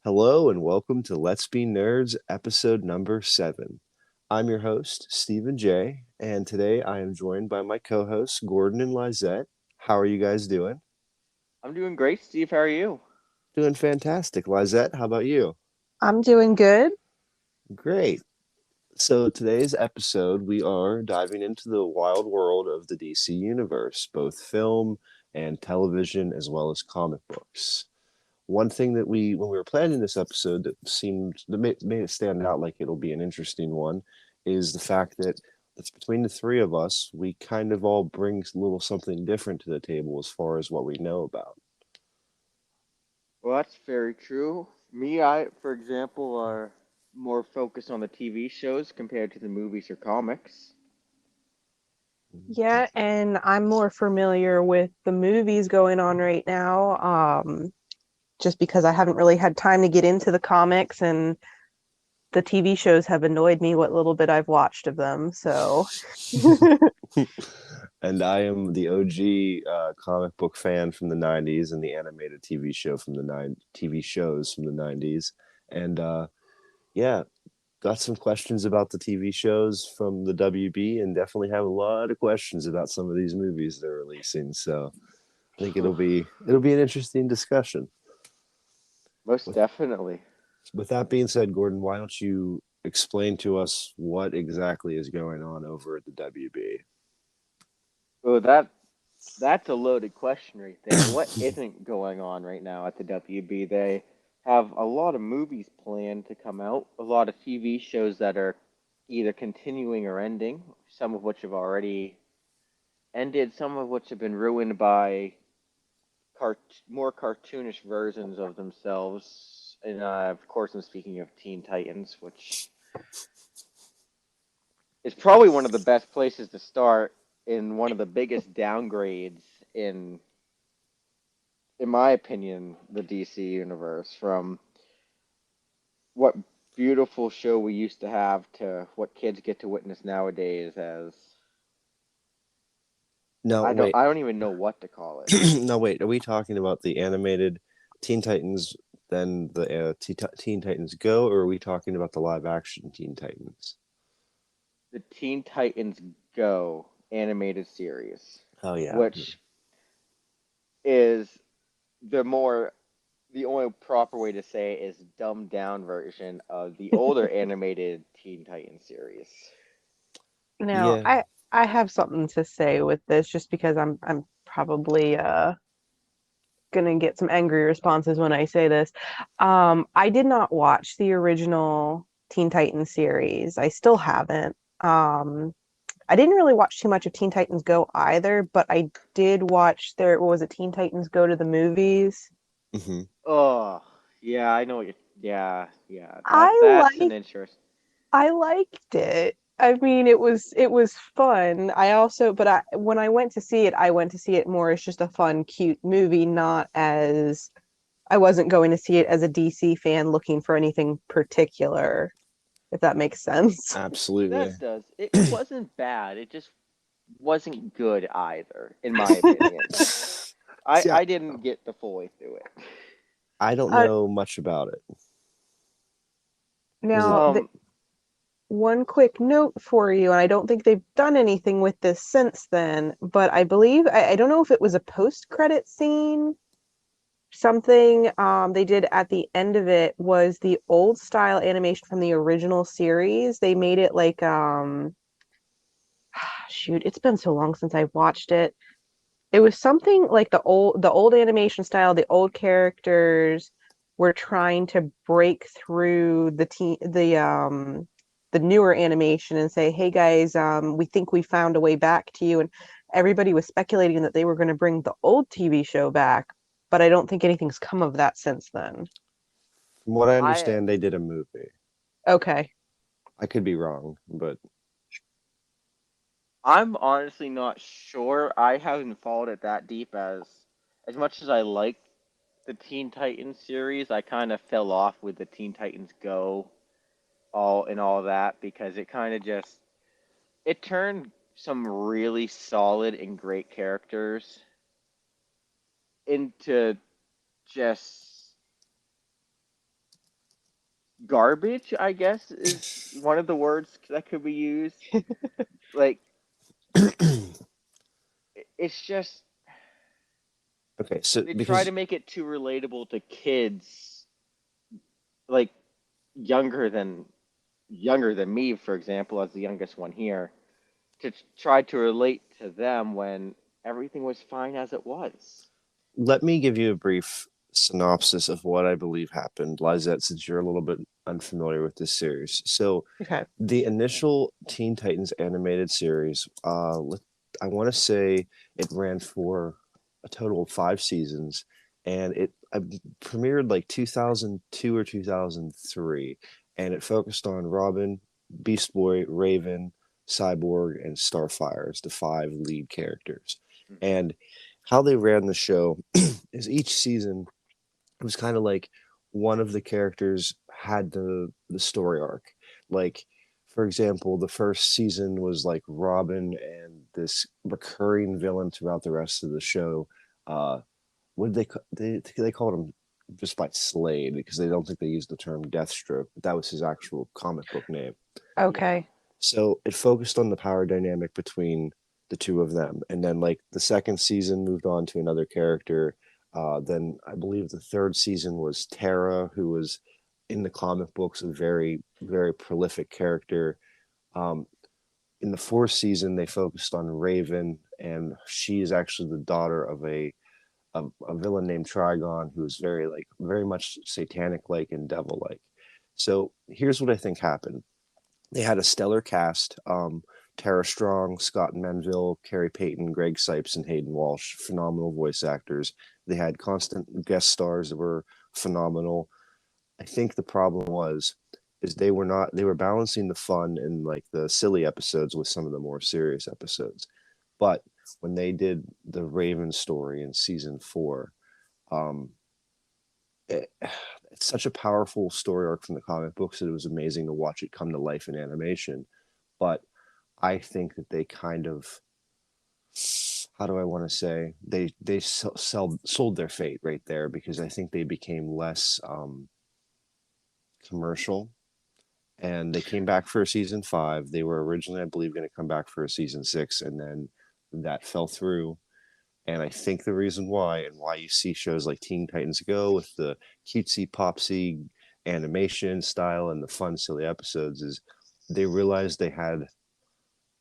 Hello and welcome to Let's Be Nerds, episode number 7. I'm your host, Stephen J., and today I am joined by my co-hosts, Gordon and Lizett. How are you guys doing? I'm doing great, Steve. How are you? Doing fantastic. Lizett, how about you? I'm doing good. Great. So today's episode, we are diving into the wild world of the DC universe, both film and television, as well as comic books. One thing that when we were planning this episode that made it stand out like it'll be an interesting one is the fact that between the three of us, we kind of all bring a little something different to the table as far as what we know about. Well, that's very true. For example, are more focused on the TV shows compared to the movies or comics. Yeah, and I'm more familiar with the movies going on right now, just because I haven't really had time to get into the comics, and the TV shows have annoyed me what little bit I've watched of them. So, And I am the OG comic book fan from the '90s and the animated TV shows from the '90s, and yeah, got some questions about the TV shows from the WB, and definitely have a lot of questions about some of these movies they're releasing. So I think it'll be an interesting discussion. Most With, definitely. with that being said, Gordon, why don't you explain to us what exactly is going on over at the WB? Well, that's a loaded question right there. What isn't going on right now at the WB? They have a lot of movies planned to come out, a lot of TV shows that are either continuing or ending, some of which have already ended, some of which have been ruined by more cartoonish versions of themselves. And of course, I'm speaking of Teen Titans, which is probably one of the best places to start in one of the biggest downgrades in my opinion, the DC universe from what beautiful show we used to have to what kids get to witness nowadays as No, I don't wait. I don't even know what to call it. No, wait. Are we talking about the animated Teen Titans, then the Teen Titans Go, or are we talking about the live action Teen Titans? The Teen Titans Go animated series, Oh yeah. which is the more the only proper way to say it is dumbed down version of the older animated Teen Titans series. now Yeah. I have something to say with this, just because I'm probably gonna get some angry responses when I say this. I did not watch the original Teen Titans series. I still haven't. I didn't really watch too much of Teen Titans Go either, but I did watch what was it, Teen Titans Go to the movies? Hmm. Oh, yeah, I know what you. Yeah. I That's an like interest. I liked it. I mean, it was fun. When I went to see it, I went to see it more as just a fun, cute movie, not as I wasn't going to see it as a DC fan looking for anything particular, if that makes sense. Absolutely. That does. It wasn't bad. It just wasn't good either, in my opinion. I See, I didn't get the full way through it. I don't Uh, know much about it. Was it? now, Um, one quick note for you, and I don't think they've done anything with this since then, but I believe I don't know if it was a post-credit scene. Something they did at the end of it was the old style animation from the original series. They made it like shoot, it's been so long since I've watched it. It was something like the old animation style, the old characters were trying to break through the newer animation and say, "Hey guys, we think we found a way back to you." And everybody was speculating that they were going to bring the old TV show back, but I don't think anything's come of that since then. From what I I understand, they did a movie. Okay. I could be wrong, but I'm honestly not sure. I haven't followed it that deep as much as I like the Teen Titans series. I kind of fell off with the Teen Titans Go all that because it kind of just it turned some really solid and great characters into just garbage, I guess is one of the words that could be used. Like it's just okay. So they try to because make it too relatable to kids like younger than younger than me, for example, as the youngest one here, to try to relate to them when everything was fine as it was. let me give you a brief synopsis of what I believe happened, Lizette, since you're a little bit unfamiliar with this series. So Okay. the initial Teen Titans animated series, I want to say it ran for a total of 5 seasons, and it premiered like 2002 or 2003, and it focused on Robin, Beast Boy, Raven, Cyborg, and Starfire as the 5 lead characters. Mm-hmm. And how they ran the show is each season it was kind of like one of the characters had the story arc. Like, for example, the first season was like Robin and this recurring villain throughout the rest of the show. What did they called him just by Slade because they don't think they used the term Deathstroke, but that was his actual comic book name. Yeah. Okay. So it focused on the power dynamic between the two of them. And then like the second season moved on to another character. Then I believe the third season was Tara, who was in the comic books a very, very prolific character. Um, in the fourth season, they focused on Raven, and she is actually the daughter of a villain named Trigon, who is very like very much satanic like and devil like. So here's what I think happened. They had a stellar cast. Tara Strong, Scott Menville, Carrie Payton, Greg Sipes, and Hayden Walsh, phenomenal voice actors. They had constant guest stars that were phenomenal. I think the problem was is they were balancing the fun and like the silly episodes with some of the more serious episodes. But when they did the Raven story in season 4, um, it, it's such a powerful story arc from the comic books that it was amazing to watch it come to life in animation. But I think that they kind of, how do I want to say, they sold their fate right there because I think they became less commercial. And they came back for a season 5. They were originally, I believe, going to come back for a season 6, and then that fell through. And I think the reason why, and why you see shows like Teen Titans Go with the cutesy popsy animation style and the fun, silly episodes, is they realized they had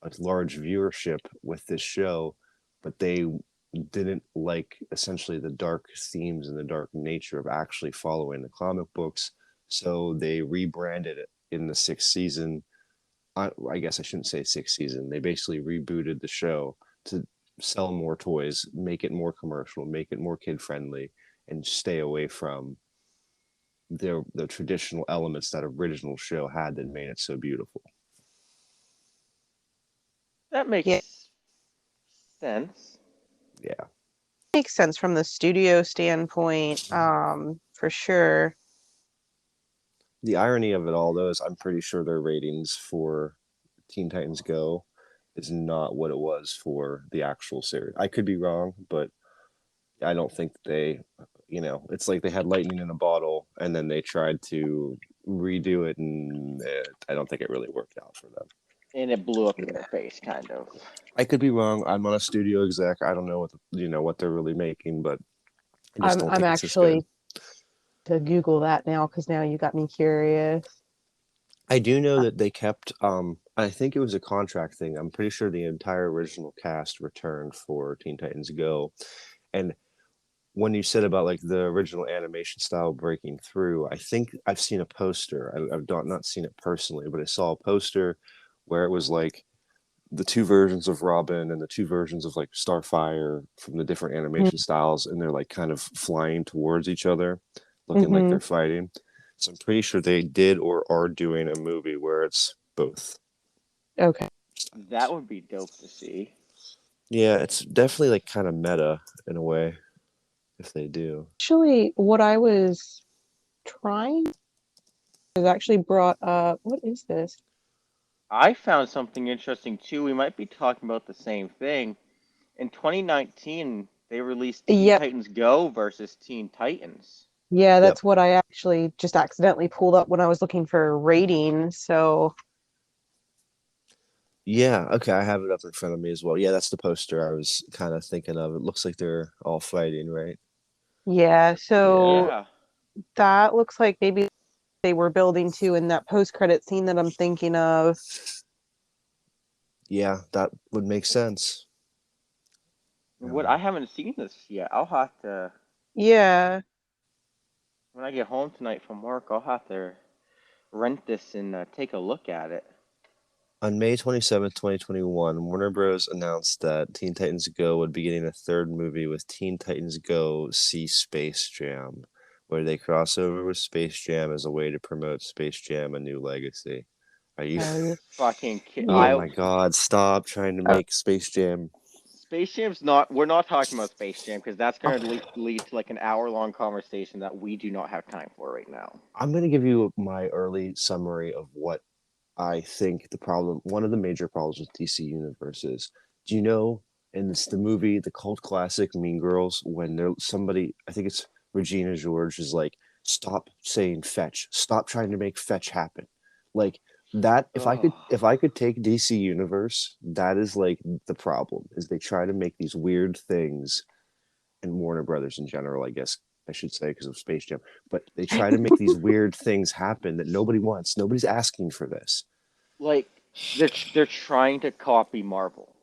a large viewership with this show, but they didn't like essentially the dark themes and the dark nature of actually following the comic books. So they rebranded it in the 6th season. I guess I shouldn't say 6th season. They basically rebooted the show to sell more toys, make it more commercial, make it more kid friendly, and stay away from the traditional elements that original show had that made it so beautiful. That Yeah. makes sense. Yeah. Makes sense from the studio standpoint, for sure. The irony of it all, though, is I'm pretty sure their ratings for Teen Titans Go is not what it was for the actual series. I could be wrong, but I don't think it's like they had lightning in a bottle and then they tried to redo it, and I don't think it really worked out for them. And it blew up in their face, kind of. I could be wrong. I'm not a studio exec. I don't know what they're really making, but I just don't I'm think it's as good. actually to Google that now because now you got me curious. I do know that they kept I think it was a contract thing. I'm pretty sure the entire original cast returned for Teen Titans Go. And when you said about like the original animation style breaking through, I think I've seen a poster. I've not seen it personally, but I saw a poster where it was like the 2 versions of Robin and the 2 versions of like Starfire from the different animation styles, and they're like kind of flying towards each other, looking like Mm-hmm. they're fighting. So I'm pretty sure they did or are doing a movie where it's both. Okay. That would be dope to see. Yeah, it's definitely like kind of meta in a way if they do. Actually, what I was trying is actually brought up. What is this? I found something interesting too. We might be talking about the same thing. In 2019, they released Teen Yep. Titans Go versus Teen Titans. Yeah, Yep. that's what I actually just accidentally pulled up when I was looking for a rating. So, Yeah, okay, I have it up in front of me as well. Yeah, that's the poster I was kind of thinking of. It looks like they're all fighting, right? yeah, so Yeah. that looks like maybe they were building to in that post-credit scene that I'm thinking of. Yeah, that would make sense. What I haven't seen this yet. I'll have to Yeah. when I get home tonight from work. I'll have to rent this and take a look at it. On May 27th, 2021, Warner Bros. Announced that Teen Titans Go would be getting a third movie with Teen Titans Go See Space Jam, where they cross over with Space Jam as a way to promote Space Jam: A New Legacy. Are you? Oh, Fucking Oh yeah. my God! Stop trying to Oh, make Space Jam. Space Jam's not. We're not talking about Space Jam because that's going to lead to like an hour-long conversation that we do not have time for right now. I'm going to give you my early summary of what I think one of the major problems with DC Universe is. Do you know, and it's the movie, the cult classic Mean Girls, when somebody, I think it's Regina George, is like, stop saying fetch, stop trying to make fetch happen. Like that, Oh, if I could take DC Universe, that is like the problem, is they try to make these weird things, and Warner Brothers in general, I guess I should say, because of Space Jam, but they try to make these weird things happen that nobody wants. Nobody's asking for this. like they're trying to copy Marvel.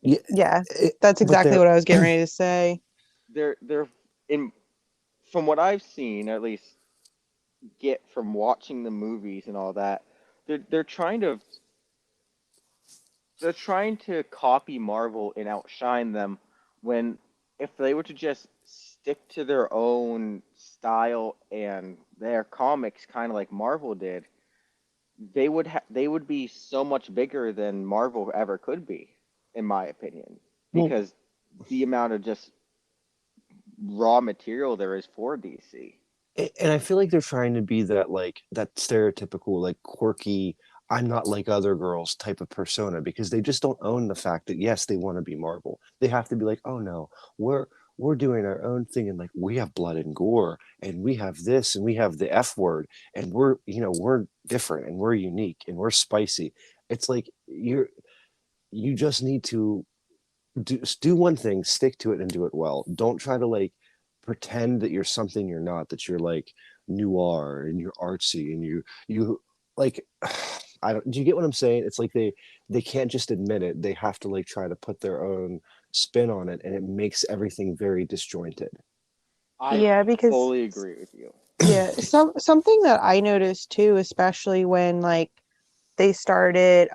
Yeah, yeah. That's but exactly they're what I was getting ready to say. They're in from what I've seen, at least get from watching the movies and all that. They're trying to copy Marvel and outshine them when if they were to just stick to their own style and their comics kind of like Marvel did, they would be so much bigger than Marvel ever could be, in my opinion, well, because the amount of just raw material there is for DC. and I feel like they're trying to be that stereotypical like quirky, I'm not like other girls type of persona, because they just don't own the fact that yes, they want to be Marvel. They have to be like, oh no, we're doing our own thing, and like we have blood and gore, and we have this, and we have the F word, and we're different, and we're unique, and we're spicy. It's like you just need to do one thing, stick to it, and do it well. Don't try to like pretend that you're something you're not, that you're like noir and you're artsy and you like I don't, do you get what I'm saying? It's like they can't just admit it. They have to like try to put their own spin on it, and it makes everything very disjointed. I Yeah, because fully agree with you. yeah, something that I noticed too, especially when like they started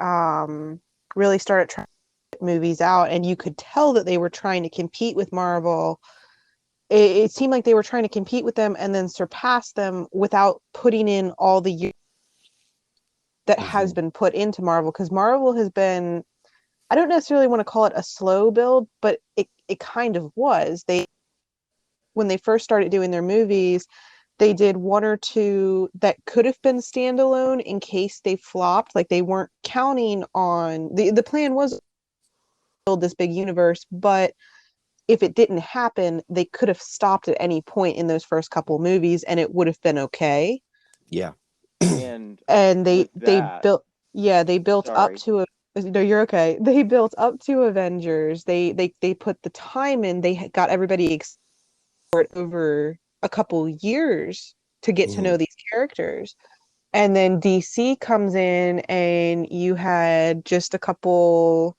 really started trying to put movies out and you could tell that they were trying to compete with Marvel. It seemed like they were trying to compete with them and then surpass them without putting in all the years that has Mm-hmm. been put into Marvel, because Marvel has been, I don't necessarily want to call it a slow build, but it kind of was. They when they first started doing their movies, they did one or two that could have been standalone in case they flopped. Like they weren't counting on the plan was to build this big universe, but if it didn't happen, they could have stopped at any point in those first couple movies and it would have been okay. Yeah. And And with they that, built, yeah, they built up sorry, to a, no, you're okay. They built up to Avengers. They put the time in. They got everybody over a couple years to get to Mhm. know these characters. And then DC comes in and you had just a couple,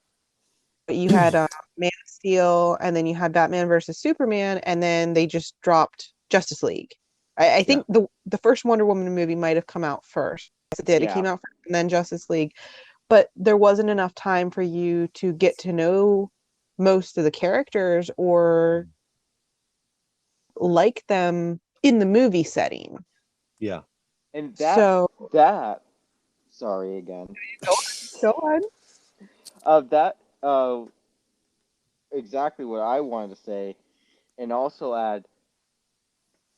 you had Man of Steel, and then you had Batman versus Superman, and then they just dropped Justice League. I Yeah. think the first Wonder Woman movie might have come out first. Yes, it did. It yeah, came out first and then Justice League. But there wasn't enough time for you to get to know most of the characters or like them in the movie setting. Yeah. And So that sorry again. go on. That exactly what I wanted to say, and also add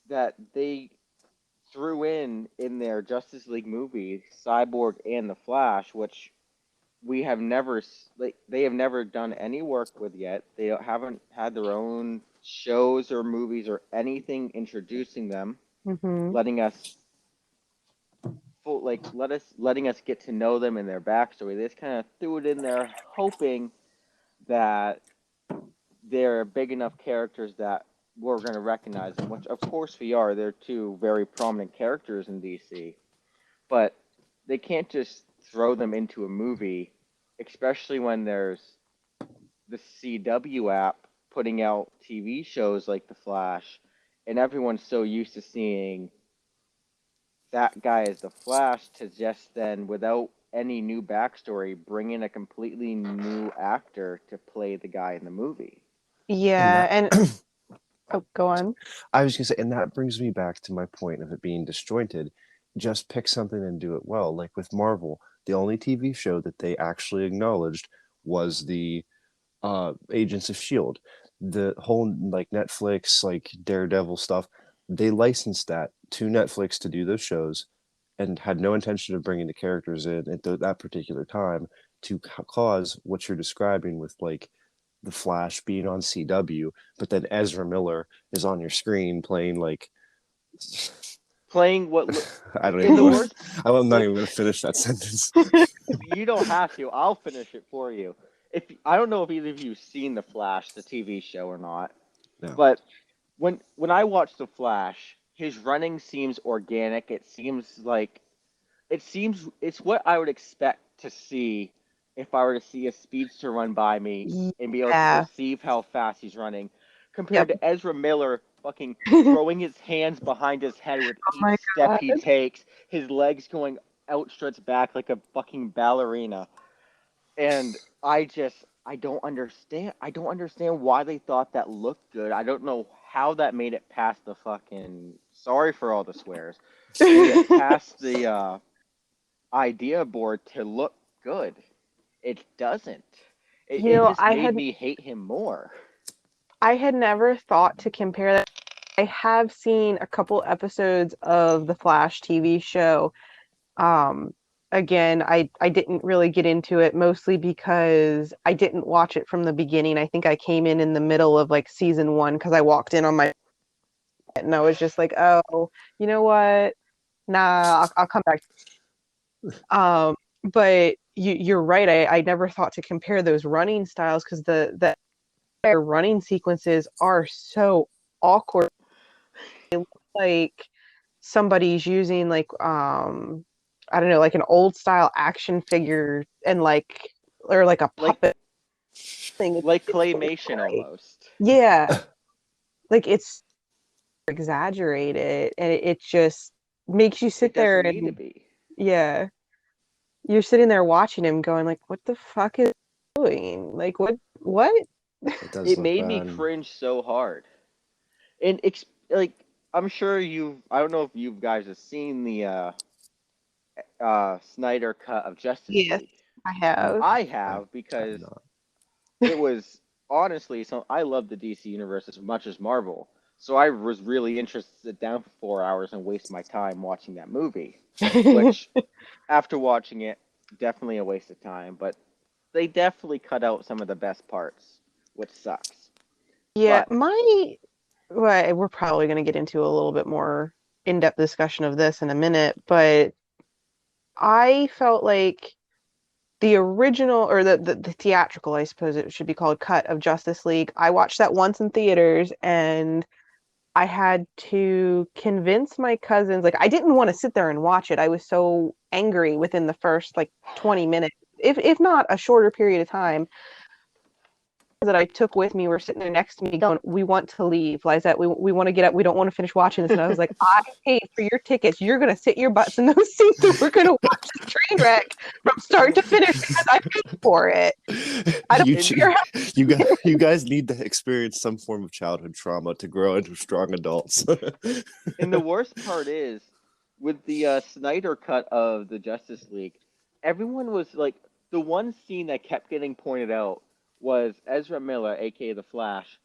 that they threw in their Justice League movie Cyborg and the Flash, which we have never like they have never done any work with yet. They haven't had their own shows or movies or anything introducing them, Hmm. letting us letting us get to know them and their backstory. They just kind of threw it in there, hoping that they're big enough characters that we're going to recognize them. Which, of course, we are. They're two very prominent characters in DC, but they can't just throw them into a movie, especially when there's the CW app putting out TV shows like The Flash, and everyone's so used to seeing that guy as the Flash to just then, without any new backstory, bring in a completely new actor to play the guy in the movie. And Yeah, that and oh, go on. I was gonna say, and that brings me back to my point of it being disjointed. Just pick something and do it well. Like with Marvel, the only TV show that they actually acknowledged was the Agents of Shield. The whole like Netflix, like Daredevil stuff, they licensed that to Netflix to do those shows, and had no intention of bringing the characters in at that particular time to cause what you're describing with like the Flash being on CW, but then Ezra Miller is on your screen playing like Playing what I don't in even the know. worst, I'm not like even going to finish that sentence. you don't have to. I'll finish it for you. If I don't know if either of you've seen The Flash, the TV show, or not, No. but when I watch The Flash, his running seems organic. It's what I would expect to see if I were to see a speedster run by me and be able to Yeah. perceive how fast he's running, compared Yep. to Ezra Miller fucking throwing his hands behind his head with Oh each my step god. he takes, his legs going outstretched back like a fucking ballerina. And I don't understand. I don't understand why they thought that looked good. I don't know how that made it past the fucking sorry for all the swears. Made it past the idea board to look good. It doesn't. You It know, just made me hate him more. I had never thought to compare that. I have seen a couple episodes of the Flash TV show. Um, Again, I didn't really get into it mostly because I didn't watch it from the beginning. I think I came in the middle of like season one because I walked in on my and I was just like, oh, you know what? Nah, I'll come back. But you're right. I never thought to compare those running styles because the running sequences are so awkward. Like somebody's using like I don't know, like an old style action figure and like or like a Like puppet thing. like It's claymation great. almost. Yeah, like it's exaggerated and it just makes you It sit there doesn't need to and be. yeah, you're sitting there watching him going like, what the fuck is he doing? Like what? It does It look made me bad. cringe so hard. And like I'm sure I don't know if you guys have seen the Snyder cut of Justice Yes, League. I have. I I have have because not. it was honestly so I love the DC universe as much as Marvel. So I was really interested to sit down for 4 hours and waste my time watching that movie. Which after watching it, definitely a waste of time, but they definitely cut out some of the best parts, which sucks. Yeah, But well, we're probably going to get into a little bit more in-depth discussion of this in a minute, but I felt like the original or the theatrical, I suppose it should be called, cut of Justice League. I watched that once in theaters and I had to convince my cousins, like I didn't want to sit there and watch it. I was so angry within the first like 20 minutes, if not a shorter period of time that I took with me were sitting there next to me going, we want to leave, Lizett. We want to get up. We don't want to finish watching this. And I was like, I paid for your tickets. You're going to sit your butts in those seats and we're going to watch the train wreck from start to finish because I paid for it. I don't you, in, care how you guys need to experience some form of childhood trauma to grow into strong adults. and the worst part is with the Snyder cut of the Justice League, everyone was like, the one scene that kept getting pointed out was Ezra Miller, aka the Flash,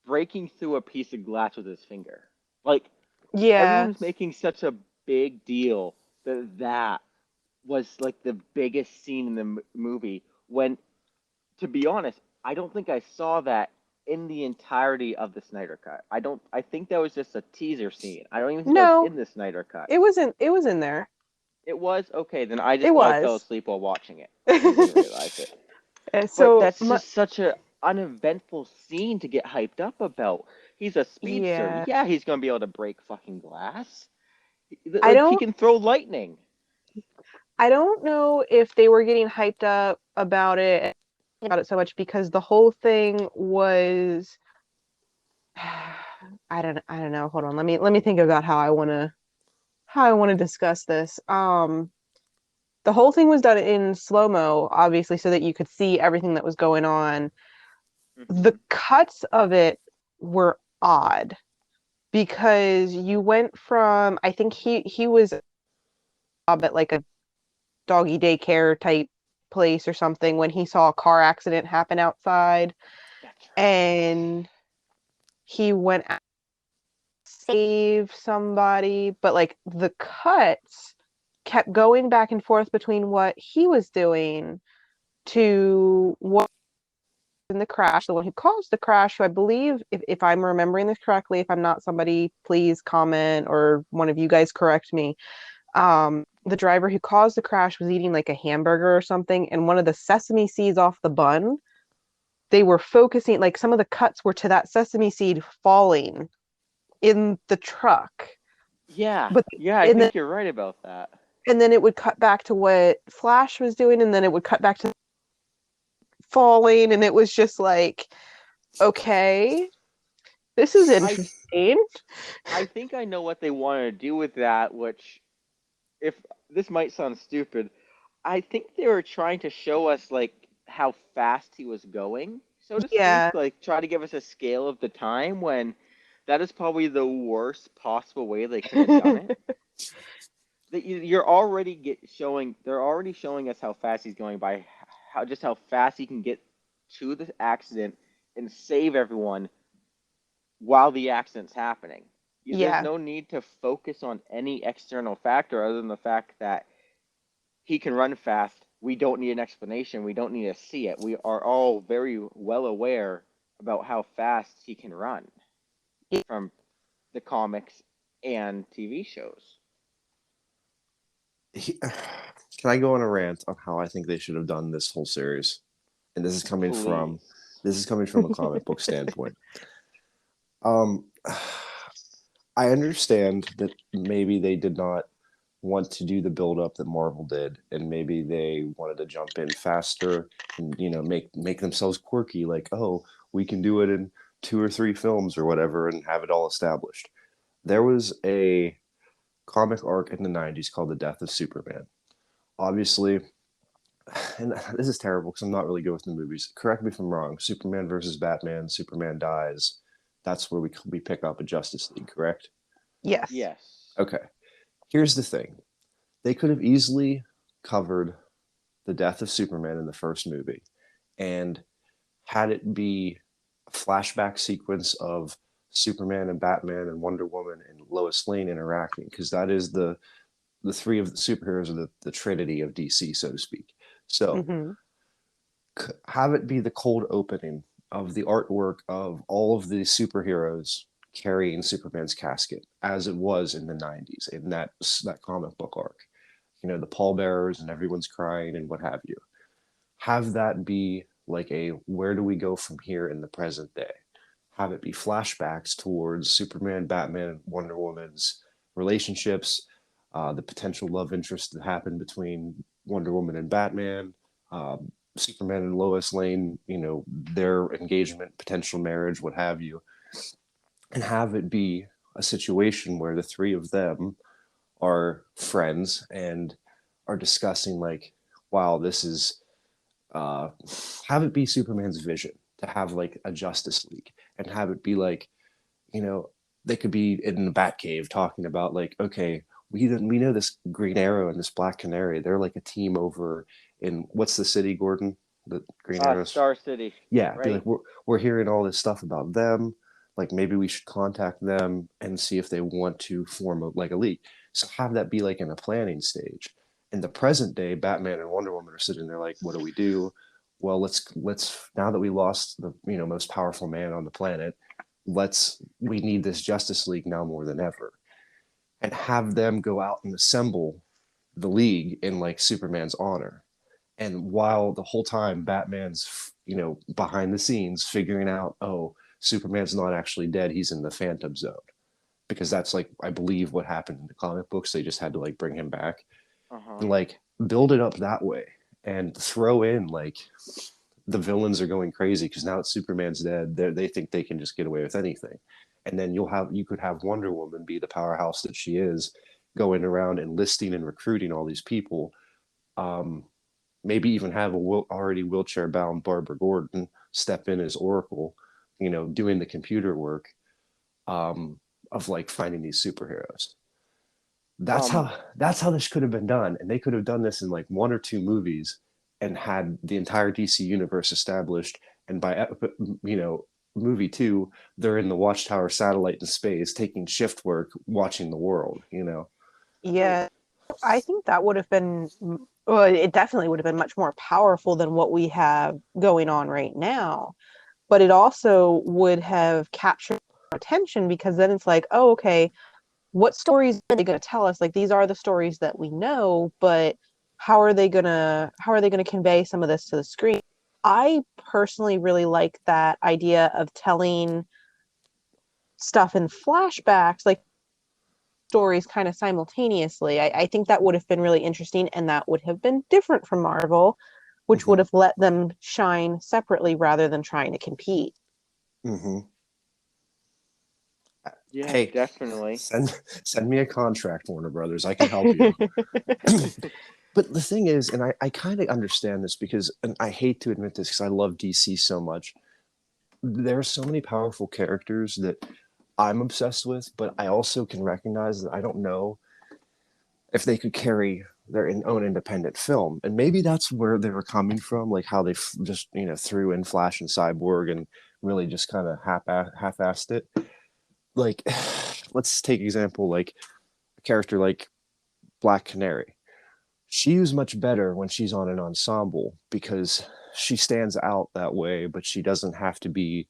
breaking through a piece of glass with his finger. Like, Yeah. everyone's making such a big deal that that was like the biggest scene in the movie. When, to be honest, I don't think I saw that in the entirety of the Snyder cut. I don't. I think that was just a teaser scene. I don't even think that was No, in the Snyder cut. it was in there. It was okay. Then I It just probably fell was. asleep while watching it and didn't realize it. But So that's just such a uneventful scene to get hyped up about. He's a speedster. yeah. Yeah, he's gonna be able to break fucking glass. I Like he don't can throw lightning. I don't know if they were getting hyped up about it so much because the whole thing was I don't know. Hold on. Let me think about how I want to discuss this. The whole thing was done in slow-mo, obviously, so that you could see everything that was going on. The Hmm. cuts of it were odd because you went from I think he was at like a doggy daycare type place or something when he saw a car accident happen outside That's right. and he went out to save somebody, but like the cuts kept going back and forth between what he was doing to what in the crash, the one who caused the crash, who I believe, if I'm remembering this correctly, if I'm not, somebody please comment or one of you guys correct me. The driver who caused the crash was eating like a hamburger or something, and one of the sesame seeds off the bun, they were focusing, like some of the cuts were to that sesame seed falling in the truck. Yeah, But yeah, I and then think you're right about that. it would cut back to what Flash was doing, and then it would cut back to falling, and it was just like, okay, this is I interesting. I think I know what they wanted to do with that, which, if this might sound stupid, I think they were trying to show us like how fast he was going, so to Yeah, speak, like try to give us a scale of the time when that is probably the worst possible way they could have done it. That you're already showing they're already showing us how fast he's going by how fast he can get to the accident and save everyone while the accident's happening. There's yeah, no need to focus on any external factor other than the fact that he can run fast. We don't need an explanation. We don't need to see it. We are all very well aware about how fast he can run from the comics and TV shows. Can I go on a rant on how I think they should have done this whole series? And Please. this is coming from a comic book standpoint. Um, I understand that maybe they did not want to do the build up that Marvel did, and maybe they wanted to jump in faster and make themselves quirky, like, oh, we can do it in 2 or 3 films or whatever and have it all established. There was a comic arc in the 90s called The Death of Superman. Obviously, and this is terrible because I'm not really good with the movies. Correct me if I'm wrong. Superman versus Batman, Superman dies. That's where we pick up a Justice League, correct? yes, Yes. Okay. Here's the thing. They could have easily covered the death of Superman in the first movie and had it be a flashback sequence of Superman and Batman and Wonder Woman and Lois Lane interacting, because that is the three of the superheroes of the trinity of DC, so to speak. So hmm have it be the cold opening of the artwork of all of the superheroes carrying Superman's casket, as it was in the 90s in that comic book arc. The pallbearers and everyone's crying and what have you. Have that be like a where do we go from here in the present day? Have it be flashbacks towards Superman, Batman, Wonder Woman's relationships, the potential love interest that happened between Wonder Woman and Batman, Superman and Lois Lane, their engagement, potential marriage, what have you, and have it be a situation where the three of them are friends and are discussing like, wow, this is have it be Superman's vision to have like a Justice League, and have it be like, you know, they could be in the Batcave talking about like, okay, we know this Green Arrow and this Black Canary. They're like a team over in what's the city, Gordon? The Green Arrows. Star City, Yeah, be right? like we're hearing all this stuff about them. Like maybe we should contact them and see if they want to form like a league. So have that be like in a planning stage. In the present day, Batman and Wonder Woman are sitting there like, what do we do? Well, let's now that we lost the most powerful man on the planet, we need this Justice League now more than ever, and have them go out and assemble the league in like Superman's honor. And while the whole time Batman's behind the scenes figuring out, oh, Superman's not actually dead, he's in the Phantom Zone, because that's like I believe what happened in the comic books. They just had to like bring him back Uh-huh. and like build it up that way, and throw in like the villains are going crazy because now that Superman's dead, they think they can just get away with anything. And then you could have Wonder Woman be the powerhouse that she is, going around enlisting and recruiting all these people. Um, Maybe even have already wheelchair bound Barbara Gordon step in as Oracle, doing the computer work, of like finding these superheroes. That's Um, how this could have been done, and they could have done this in like one or two movies, and had the entire DC universe established. And by movie two, they're in the Watchtower satellite in space, taking shift work, watching the world. Yeah, I think that would have been, well, it definitely would have been much more powerful than what we have going on right now. But it also would have captured our attention, because then it's like, oh, okay, what stories are they going to tell us? Like, these are the stories that we know, but how are they gonna convey some of this to the screen? I personally really like that idea of telling stuff in flashbacks, like stories kind of simultaneously. I think that would have been really interesting, and that would have been different from Marvel, which would Mm-hmm. have let them shine separately rather than trying to compete. Mm-hmm. yeah, Hey, definitely. send me a contract, Warner Brothers. I can help you. But the thing is, and I kind of understand this because, and I hate to admit this because I love DC so much. There are so many powerful characters that I'm obsessed with, but I also can recognize that I don't know if they could carry their own independent film. And maybe that's where they were coming from, like how they just, threw in Flash and Cyborg and really just kind of half-assed it. Like, let's take example, like a character like Black Canary. She was much better when she's on an ensemble because she stands out that way, but she doesn't have to be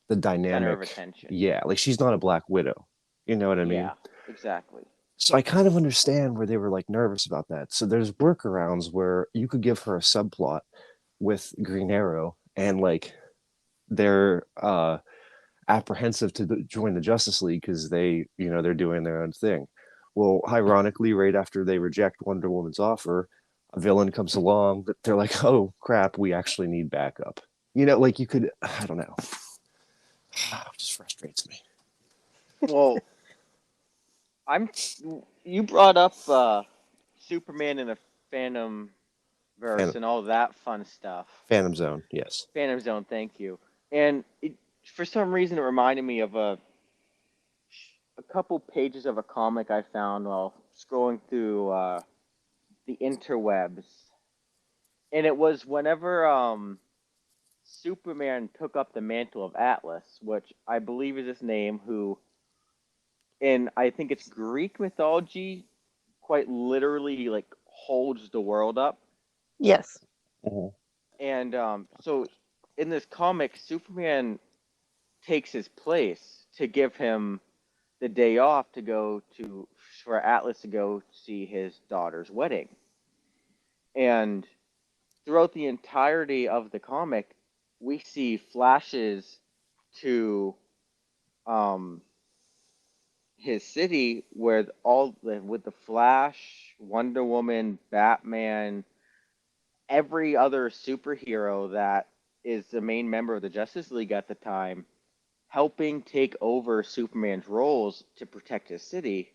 the Center of dynamic. attention. Yeah, like she's not a Black Widow. You know what I mean? Yeah, exactly. So I kind of understand where they were like nervous about that. So there's workarounds where you could give her a subplot with Green Arrow, and like they're apprehensive to join the Justice League because they're doing their own thing. Well, ironically, right after they reject Wonder Woman's offer, a villain comes along that they're like, oh crap, we actually need backup. Like you could, I don't know. It just frustrates me. Well, I'm. You brought up Superman in a Phantom verse Phantom, and all that fun stuff. Phantom Zone, yes. Phantom Zone, thank you. And for some reason, it reminded me of a couple pages of a comic I found while scrolling through the interwebs, and it was whenever Superman took up the mantle of Atlas, which I believe is his name, who in I think it's Greek mythology, quite literally like holds the world up. Yes. Mhm. And so in this comic, Superman takes his place to give him the day off to go to for Atlas to go see his daughter's wedding. And throughout the entirety of the comic, we see flashes to um, his city where with the Flash, Wonder Woman, Batman, every other superhero that is the main member of the Justice League at the time, helping take over Superman's roles to protect his city,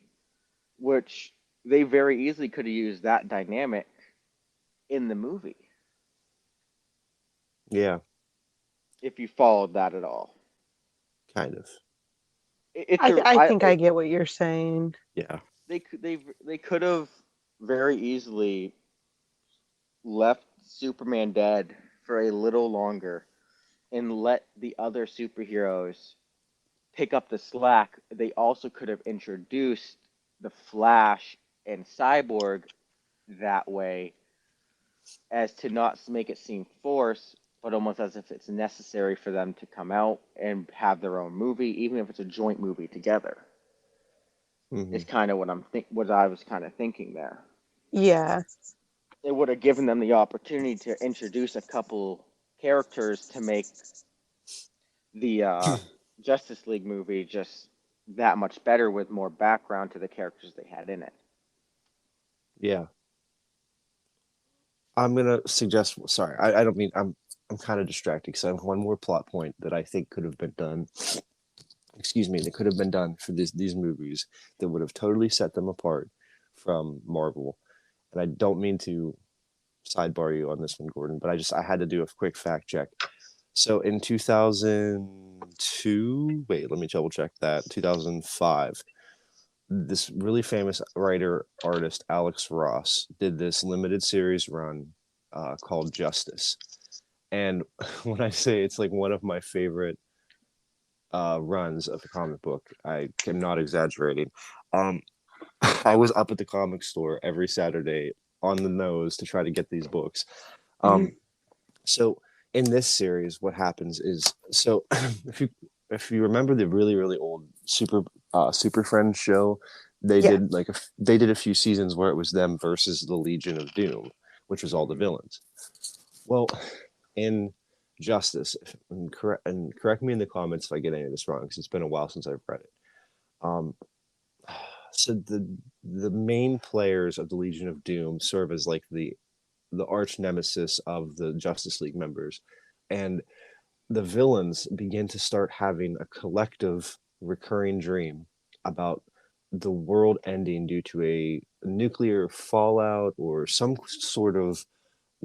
which they very easily could have used that dynamic in the movie Yeah, if you followed that at all. kind of. It's I, a I think I get what you're saying. Yeah. they could have very easily left Superman dead for a little longer and let the other superheroes pick up the slack. They also could have introduced the Flash and Cyborg that way as to not make it seem forced, but almost as if it's necessary for them to come out and have their own movie, even if it's a joint movie together. Mm-hmm. Is kind of what I was kind of thinking there. Yeah. It would have given them the opportunity to introduce a couple characters to make the Justice League movie just that much better with more background to the characters they had in it. Yeah. I'm gonna suggest. Sorry, I don't mean. I'm kind of distracted because I have one more plot point that I think could have been done. Excuse me, that could have been done for these movies that would have totally set them apart from Marvel. And I don't mean to sidebar you on this one, Gordon, but I had to do a quick fact check. So in 2002, wait, let me double check that. 2005, this really famous writer artist Alex Ross did this limited series run called Justice. And when I say it's like one of my favorite runs of a comic book, I am not exaggerating. Um, I was up at the comic store every Saturday on the nose to try to get these books. Um, so in this series, what happens is, so if you remember the really old Super Friends show, they Yeah. did they did a few seasons where it was them versus the Legion of Doom, which was all the villains. Well, in Justice, and correct me in the comments if I get any of this wrong, because it's been a while since I've read it. Um, so the main players of the Legion of Doom serve as like the arch nemesis of the Justice League members, and the villains begin to start having a collective recurring dream about the world ending due to a nuclear fallout or some sort of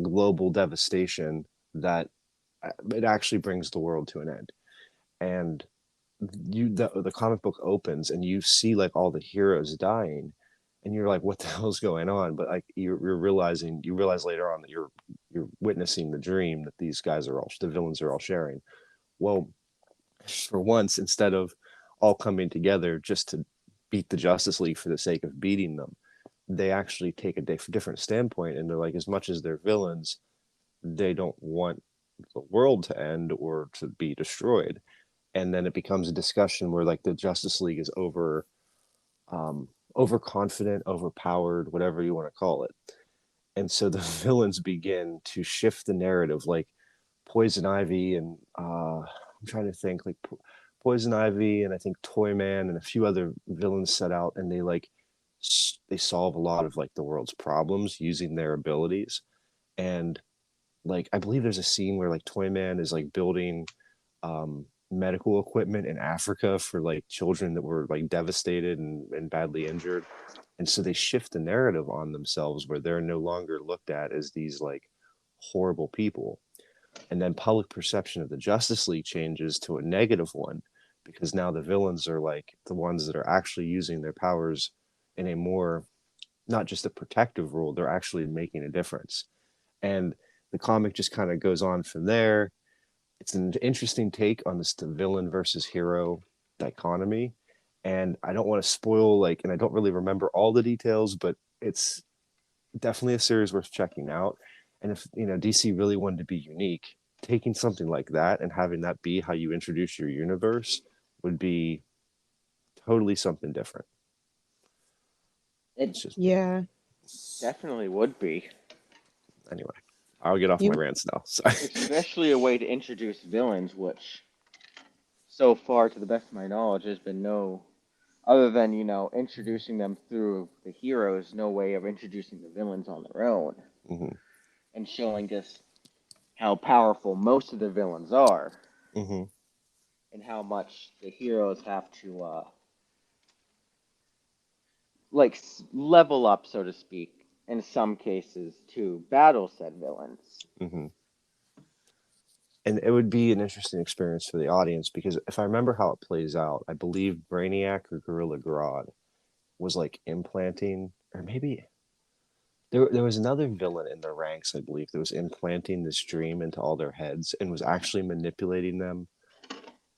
global devastation that it actually brings the world to an end. And the comic book opens and you see like all the heroes dying, and you're like, what the hell's going on? But like you realize later on that you're witnessing the dream that these guys are all, the villains are all sharing. Well, for once, instead of all coming together just to beat the Justice League for the sake of beating them, they actually take a different standpoint, and they're like, as much as they're villains, they don't want the world to end or to be destroyed. And then it becomes a discussion where like the Justice League is overconfident, overpowered, whatever you want to call it. And so the villains begin to shift the narrative, like Poison Ivy and I'm trying to think, like Poison Ivy and I think Toyman and a few other villains set out, and they like they solve a lot of like the world's problems using their abilities. And like I believe there's a scene where like Toyman is like building medical equipment in Africa for like children that were like devastated and badly injured. And so they shift the narrative on themselves where they're no longer looked at as these like horrible people. And then public perception of the Justice League changes to a negative one, because now the villains are like the ones that are actually using their powers in a more, not just a protective role, they're actually making a difference. And the comic just kind of goes on from there. It's an interesting take on this the villain versus hero dichotomy. And I don't want to spoil like, and I don't really remember all the details, but it's definitely a series worth checking out. And if DC really wanted to be unique, taking something like that and having that be how you introduce your universe would be totally something different. It It's just Yeah. definitely would be. anyway. I'll get off my You rants now. Sorry. Especially a way to introduce villains, which so far, to the best of my knowledge, has been no other than introducing them through the heroes, no way of introducing the villains on their own Mm-hmm. and showing just how powerful most of the villains are Mm-hmm. and how much the heroes have to like level up, so to speak, in some cases to battle said villains. Mm-hmm. And it would be an interesting experience for the audience, because if I remember how it plays out, I believe Brainiac or Gorilla Grodd was like implanting, or maybe there was another villain in their ranks, I believe, that was implanting this dream into all their heads and was actually manipulating them.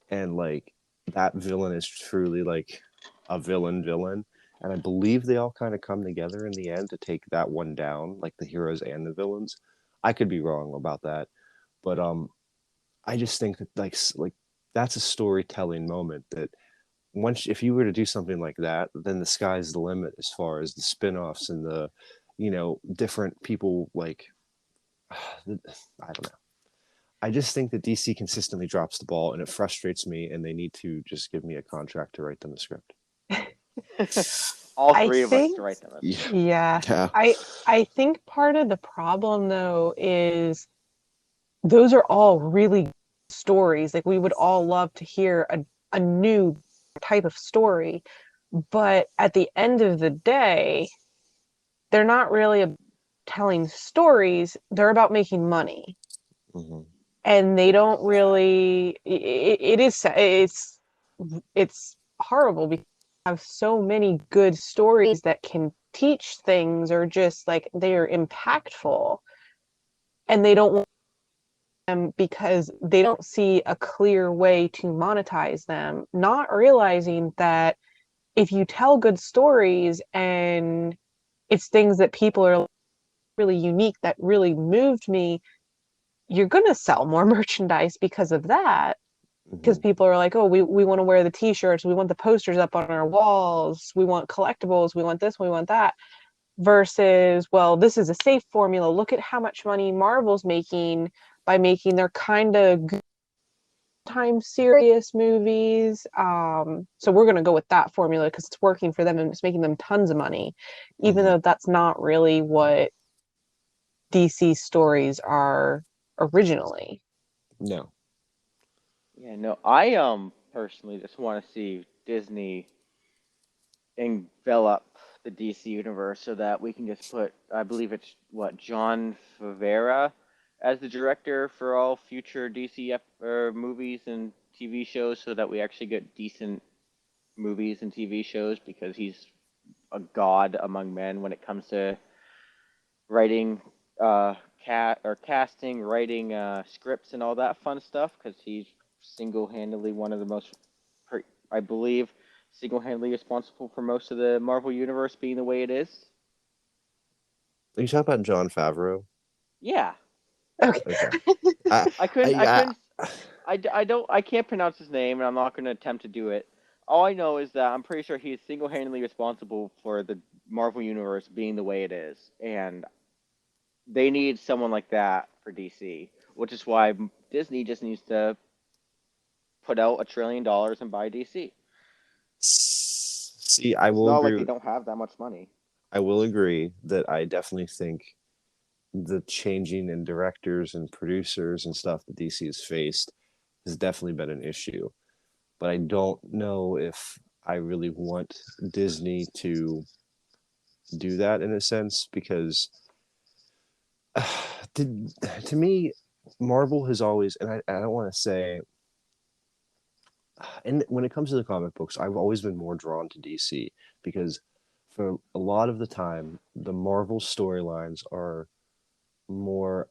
And like that villain is truly like a villain. And I believe they all kind of come together in the end to take that one down, like the heroes and the villains. I could be wrong about that, but I just think that like that's a storytelling moment that once if you were to do something like that, then the sky's the limit as far as the spin-offs and the different people like I don't know. I just think that DC consistently drops the ball and it frustrates me and they need to just give me a contract to write them a script. All I three of us think, to write them. yeah, Yeah. I think part of the problem though is those are all really good stories. Like we would all love to hear a new type of story, but at the end of the day, they're not really telling stories. They're about making money. Mm-hmm. And they don't really it's horrible because we have so many good stories that can teach things or just like they're impactful and they don't want them because they don't see a clear way to monetize them, not realizing that if you tell good stories and it's things that people are really unique that really moved me, you're going to sell more merchandise because of that. Because Mm-hmm. people are like, oh, we want to wear the t-shirts, we want the posters up on our walls, we want collectibles, we want this, we want that. Versus, well, this is a safe formula. Look at how much money Marvel's making by making their kind of good time serious movies. So we're going to go with that formula because it's working for them and it's making them tons of money, even Mm-hmm. though that's not really what DC stories are originally. No. Yeah, no, I personally just want to see Disney envelop the DC universe so that we can just put, I believe it's what, John Favreau as the director for all future DC movies and TV shows, so that we actually get decent movies and TV shows, because he's a god among men when it comes to writing, casting, writing scripts and all that fun stuff, because he's single-handedly one of the most, I believe, single-handedly responsible for most of the Marvel universe being the way it is. Are you talking about John Favreau? Yeah, Okay. Okay. I, I couldn't, I I, couldn't, I don't, I can't pronounce his name, and I'm not going to attempt to do it. All I know is that I'm pretty sure he's single-handedly responsible for the Marvel universe being the way it is, and they need someone like that for DC, which is why Disney just needs to put out $1 trillion and buy DC. see, I It's will not like agree. they don't have that much money. I will agree that I definitely think the changing in directors and producers and stuff that DC has faced has definitely been an issue. But I don't know if I really want Disney to do that in a sense because to, to me, Marvel has always, and I don't want to say, and when it comes to the comic books, I've always been more drawn to DC because for a lot of the time, the Marvel storylines are more,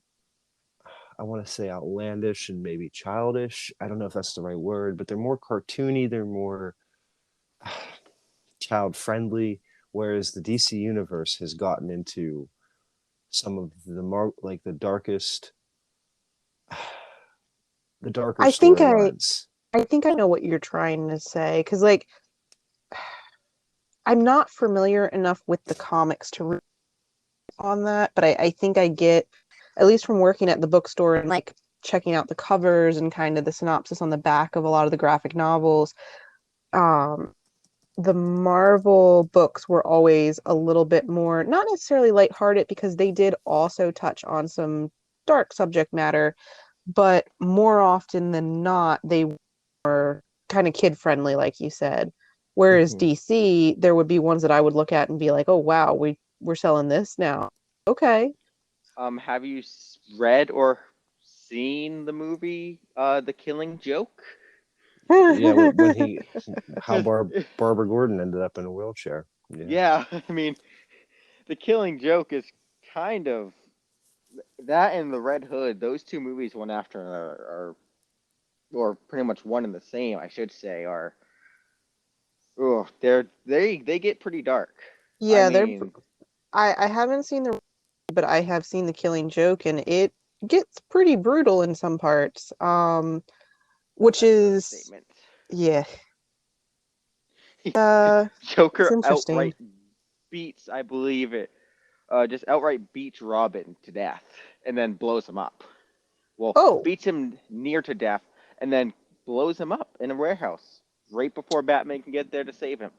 I want to say outlandish and maybe childish. I don't know if that's the right word, but they're more cartoony. They're more child friendly. Whereas the DC universe has gotten into some of like the darker I think I storylines. I think I know what you're trying to say because like I'm not familiar enough with the comics to read on that, but I think I get, at least from working at the bookstore and like checking out the covers and kind of the synopsis on the back of a lot of the graphic novels. Um, the Marvel books were always a little bit more, not necessarily lighthearted because they did also touch on some dark subject matter, but more often than not, they were kind of kid friendly, like you said. Whereas Mm-hmm. DC, there would be ones that I would look at and be like, "Oh wow, we're selling this now." Okay. Have you read or seen the movie, The Killing Joke? Yeah, when he how Because Barbara Gordon ended up in a wheelchair. Yeah. Yeah, I mean, the Killing Joke is kind of that and the Red Hood. Those two movies, one after another, are or pretty much one and the same, I should say, are oh, they get pretty dark. I Yeah, they're mean, I haven't seen the but I have seen the Killing Joke and it gets pretty brutal in some parts. Which that's an is understatement. yeah. It's Joker interesting. outright beats, I believe it, just outright beats Robin to death and then blows him up. Well, Oh, beats him near to death and then blows him up in a warehouse right before Batman can get there to save him.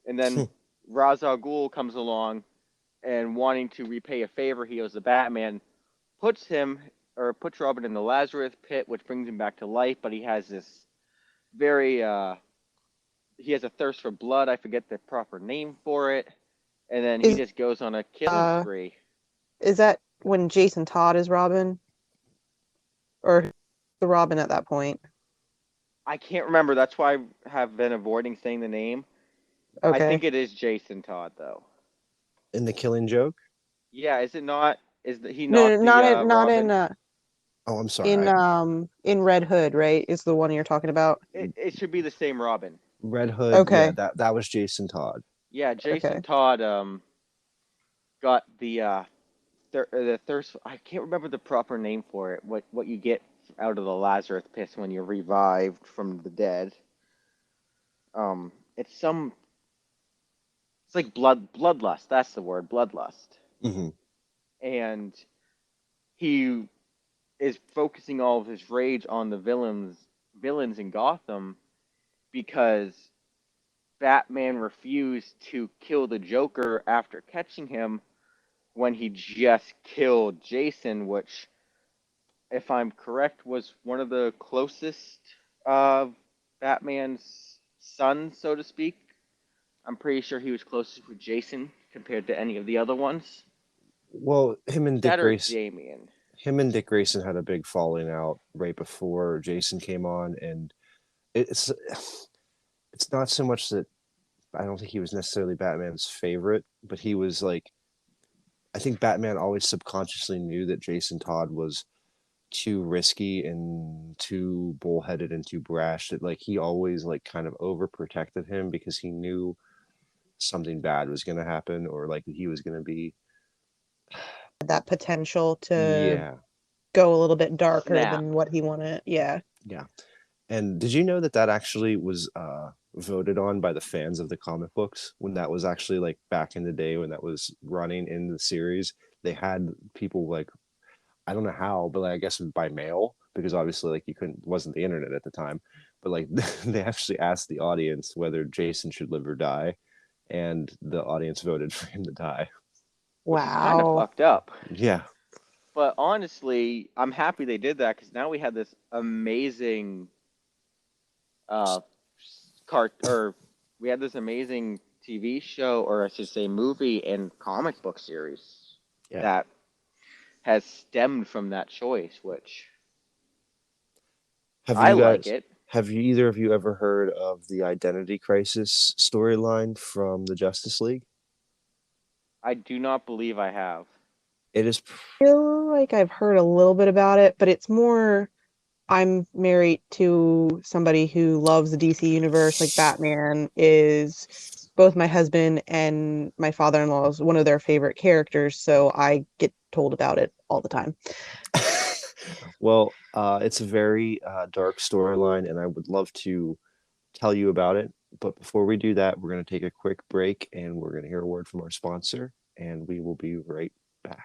And then Ra's al Ghul comes along and wanting to repay a favor he owes the Batman, puts him or puts Robin in the Lazarus pit, which brings him back to life. But he has this very he has a thirst for blood. I forget the proper name for it, and then he is just goes on a killing uh spree. is that when Jason Todd is Robin or the Robin at that point? I can't remember. That's why I have been avoiding saying the name. I think Okay. it is Jason Todd though. In the Killing Joke. Yeah, is it not? He No, not no, the not in Robin? Oh, I'm sorry. in Red Hood, right? Is the one you're talking about? It should be the same Robin. Red Hood. Yeah, Okay. that was Jason Todd. Yeah, Jason Okay. Todd got the thirst. I can't remember the proper name for it. What you get out of the Lazarus pit when you're revived from the dead. It's some. It's like bloodlust. That's the word, bloodlust. Hmm. And he is focusing all of his rage on the villains in Gotham because Batman refused to kill the Joker after catching him when he just killed Jason, which, if I'm correct, was one of the closest of Batman's sons, so to speak. I'm pretty sure he was closest with Jason compared to any of the other ones. Well, That or Damien. Him and Dick Grayson had a big falling out right before Jason came on, and it's it's not so much that I don't think he was necessarily Batman's favorite, but he was like I think Batman always subconsciously knew that Jason Todd was too risky and too bullheaded and too brash that like he always like kind of overprotected him because he knew something bad was going to happen or like he was going to be That potential to yeah. go a little bit darker Snap. than what he wanted. Yeah. Yeah. And did you know that that actually was voted on by the fans of the comic books when that was actually like back in the day when that was running in the series? They had people like I don't know how, but like, I guess by mail because obviously like you couldn't wasn't the internet at the time, but like they actually asked the audience whether Jason should live or die, and the audience voted for him to die. Which is kind of Wow. fucked up. Yeah. But honestly, I'm happy they did that because now we have this amazing uh cart or we had this amazing TV show or I should say movie and comic book series Yeah. that has stemmed from that choice, which Have I you like guys it. have you either of you ever heard of the Identity Crisis storyline from the Justice League? I do not believe I have. It is Feel like I've heard a little bit about it, but it's more I'm married to somebody who loves the DC universe. Like Batman is both my husband and my father-in-law is one of their favorite characters, so I get told about it all the time. well, it's a very dark storyline, and I would love to tell you about it. But before we do that, we're going to take a quick break and we're going to hear a word from our sponsor, and we will be right back.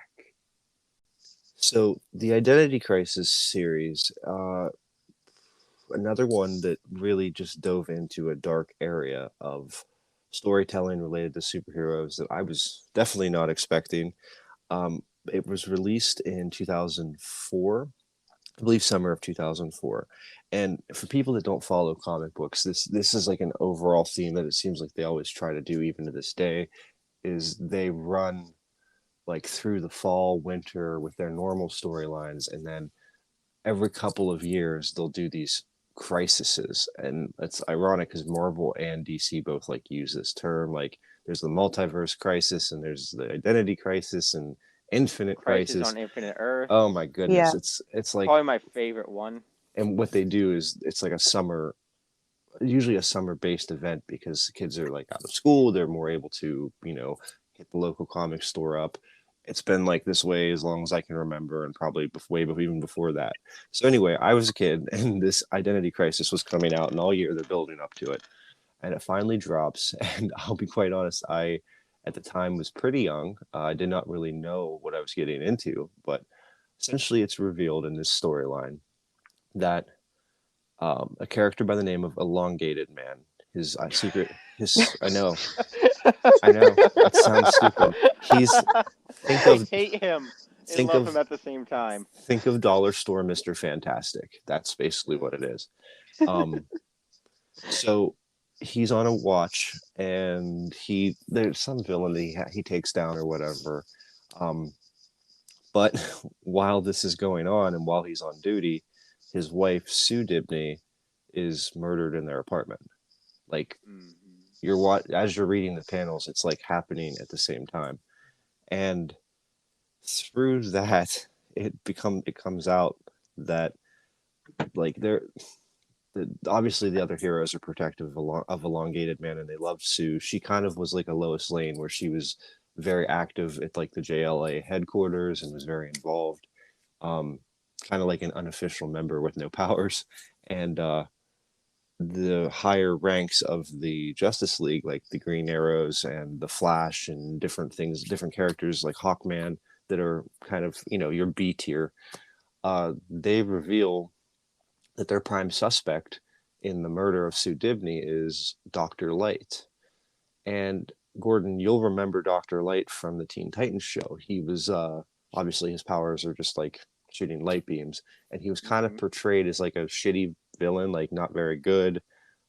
So, the Identity Crisis series, another one that really just dove into a dark area of storytelling related to superheroes that I was definitely not expecting. It was released in 2004, I believe summer of 2004. And for people that don't follow comic books, this is like an overall theme that it seems like they always try to do even to this day is they run like through the fall, winter with their normal storylines and then every couple of years they'll do these crises and it's ironic because Marvel and DC both like use this term like there's the multiverse crisis, and there's the identity crisis, and infinite Crisis crisis. on Infinite Earth. Oh my goodness, Yeah. it's like, Probably my favorite one. and what they do is it's like usually a summer based event, because the kids are like out of school, they're more able to, hit the local comic store up. It's been like this way as long as I can remember, and probably even before that. So anyway, I was a kid and this identity crisis was coming out, and all year they're building up to it, and it finally drops. And I'll be quite honest, I at the time was pretty young. I did not really know what I was getting into, but essentially it's revealed in this storyline that a character by the name of Elongated Man, his secret, his I know, it sounds stupid. He's think I of hate him and think love of him at the same time. think of Dollar Store Mr. Fantastic. That's basically what it is. Um, so he's on a watch, and there's some villain that he takes down or whatever. Um, but while this is going on, and while he's on duty, his wife Sue Dibney is murdered in their apartment. Like, as you're reading the panels, it's like happening at the same time, and through that, it comes out that, like, obviously the other heroes are protective of Elongated Man, and they love Sue. She kind of was like a Lois Lane, where she was very active at like the JLA headquarters and was very involved, kind of like an unofficial member with no powers. And the higher ranks of the Justice League, like the Green Arrows and the Flash and different things, different characters like Hawkman, that are kind of, your B tier, they reveal that their prime suspect in the murder of Sue Dibney is Dr. Light. And Gordon, you'll remember Dr. Light from the Teen Titans show. He was obviously, his powers are just like shooting light beams, and he was kind of portrayed as like a shitty villain, like not very good,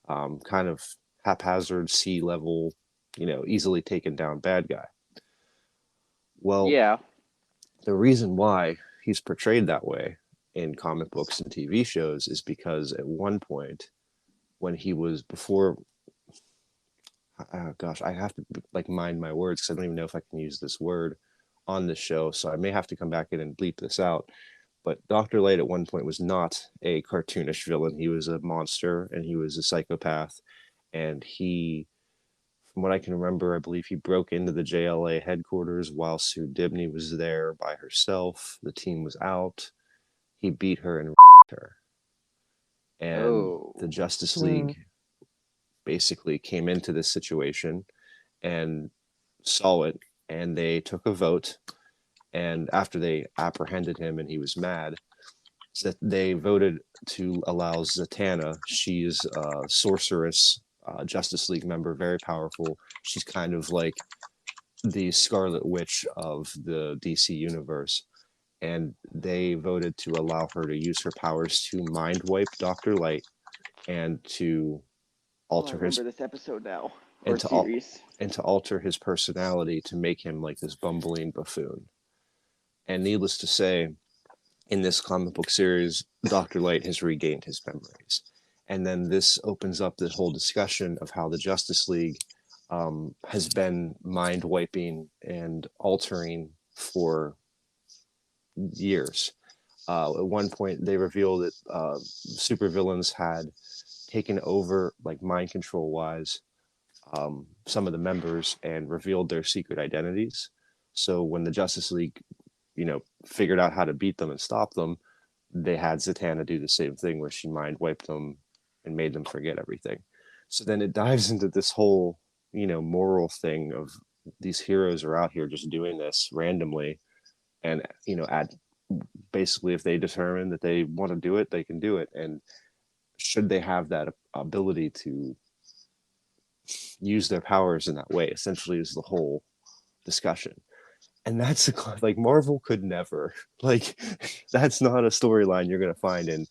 kind of haphazard, sea level, easily taken down bad guy. Well, Yeah. the reason why he's portrayed that way in comic books and TV shows is because at one point, when he was before, gosh, I have to like mind my words, because I don't even know if I can use this word on the show, so I may have to come back in and bleep this out. But Dr. Light at one point was not a cartoonish villain. He was a monster, and he was a psychopath. And he, from what I can remember, I believe he broke into the JLA headquarters while Sue Dibney was there by herself. The team was out. He beat her and her. And the Justice League basically came into this situation and saw it, and they took a vote. And after they apprehended him and he was mad, so they voted to allow Zatanna. She's a sorceress, Justice League member, very powerful. She's kind of like the Scarlet Witch of the DC universe. And they voted to allow her to use her powers to mind wipe Dr. Light, and to alter his this episode now. and to alter his personality to make him like this bumbling buffoon. And needless to say, in this comic book series, Dr. Light has regained his memories. And then this opens up this whole discussion of how the Justice League has been mind wiping and altering for years. At one point, they revealed that supervillains had taken over, like mind control wise, some of the members, and revealed their secret identities. So when the Justice League, figured out how to beat them and stop them, they had Zatanna do the same thing, where she mind wiped them and made them forget everything. So then it dives into this whole, moral thing of these heroes are out here just doing this randomly, and basically, if they determine that they want to do it, they can do it. And should they have that ability to use their powers in that way, essentially, is the whole discussion. And that's like, Marvel could never, like, that's not a storyline you're going to find in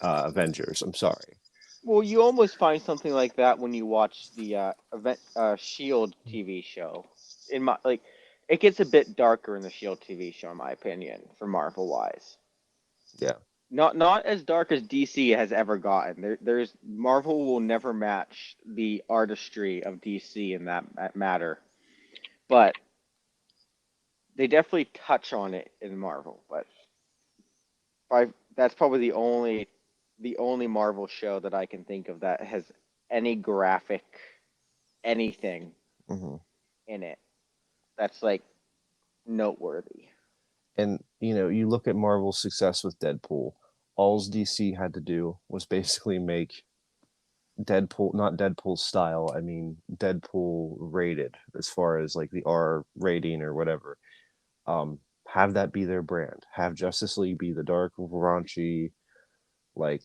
Avengers. I'm sorry. Well, you almost find something like that when you watch the Shield TV show. It gets a bit darker in the Shield TV show, in my opinion, for Marvel wise. Yeah. not as dark as DC has ever gotten. There's Marvel will never match the artistry of DC in that matter, but they definitely touch on it in Marvel. But that's probably the only Marvel show that I can think of that has any graphic anything Hmm. in it that's like noteworthy. And you look at Marvel's success with Deadpool. All's DC had to do was basically make Deadpool, not Deadpool style. I mean Deadpool rated as far as like the R rating or whatever. Have that be their brand. Have Justice League be the dark, raunchy, like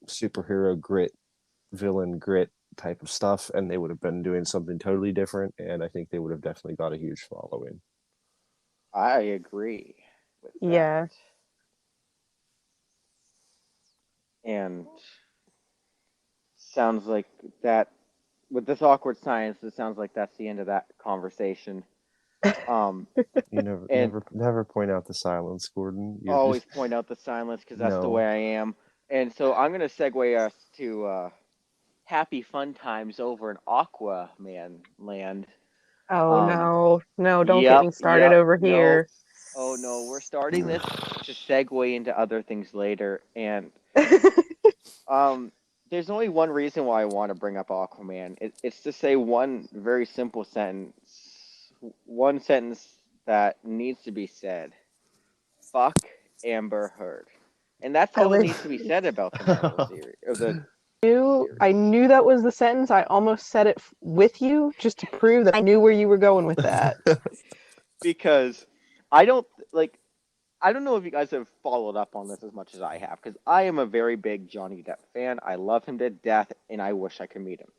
superhero grit, villain grit type of stuff, and they would have been doing something totally different. And I think they would have definitely got a huge following. I agree with that. Yeah. And sounds like that with this awkward science, it sounds like that's the end of that conversation. Um, You never, and never point out the silence, Gordon. You're always just point out the silence because that's the way no. I am. And so I'm gonna segue us to happy fun times over in Aquaman land. Oh Um, no, no, don't get yep, me started yep, over no, here. oh no, we're starting this to segue into other things later, and Um, there's only one reason why I want to bring up Aquaman. It's to say one very simple sentence, one sentence that needs to be said. Fuck Amber Heard, and that's I all that li- needs to be said about the Marvel series or the knew I series. knew that was the sentence. I almost said it with you just to prove that I knew where you were going with that. Because I don't like. I don't know if you guys have followed up on this as much as I have, because I am a very big Johnny Depp fan. I love him to death, and I wish I could meet him.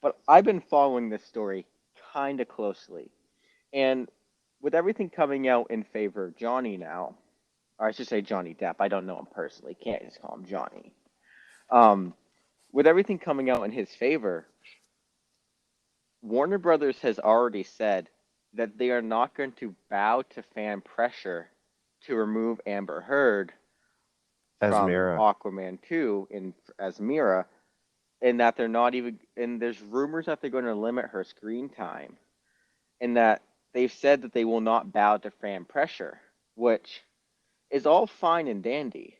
But I've been following this story kind of closely. And with everything coming out in favor of Johnny now, or I should say Johnny Depp, I don't know him personally, can't just call him Johnny. Um, with everything coming out in his favor, Warner Brothers has already said that they are not going to bow to fan pressure to remove Amber Heard As from Mira. Aquaman 2 as Mira, and that they're not even, and there's rumors that they're going to limit her screen time, and that they've said that they will not bow to fan pressure, which is all fine and dandy.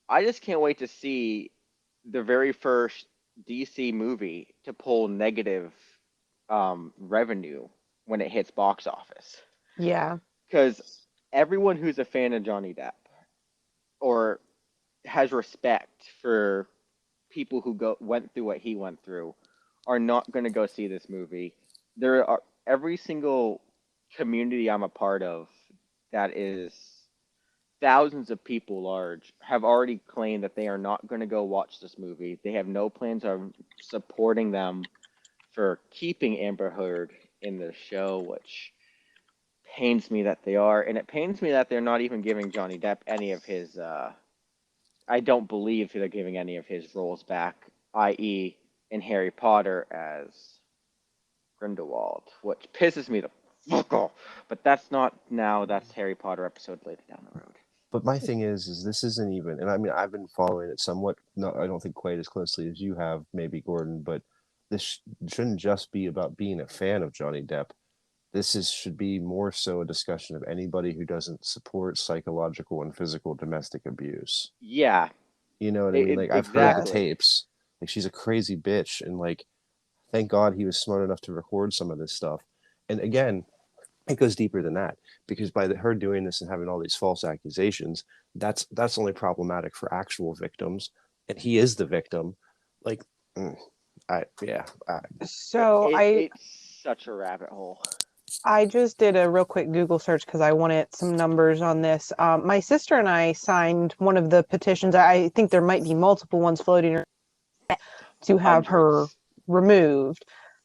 I just can't wait to see the very first DC movie to pull negative revenue when it hits box office. Yeah. Because everyone who's a fan of Johnny Depp or has respect for people who went through what he went through are not going to go see this movie. There are every single community I'm a part of that is thousands of people large have already claimed that they are not going to go watch this movie. They have no plans of supporting them for keeping Amber Heard in the show, which pains me that they are, and it pains me that they're not even giving Johnny Depp any of his. I don't believe they're giving any of his roles back, i.e., in Harry Potter as Grindelwald, which pisses me the fuck off. But that's not now. That's Harry Potter episode later down the road. But my thing is this isn't even, and I mean, I've been following it somewhat. No, I don't think quite as closely as you have, maybe Gordon. But this shouldn't just be about being a fan of Johnny Depp. This is should be more so a discussion of anybody who doesn't support psychological and physical domestic abuse. Yeah, You know what I mean? Like I've heard the Yes. exactly. tapes. Like she's a crazy bitch, and like thank God he was smart enough to record some of this stuff. And again, it goes deeper than that because by her doing this and having all these false accusations, that's only problematic for actual victims, and he is the victim. Like, mm, So It's such a rabbit hole. I just did a real quick Google search because I wanted some numbers on this. My sister and I signed one of the petitions. I think there might be multiple ones floating around to have her Hundreds. removed.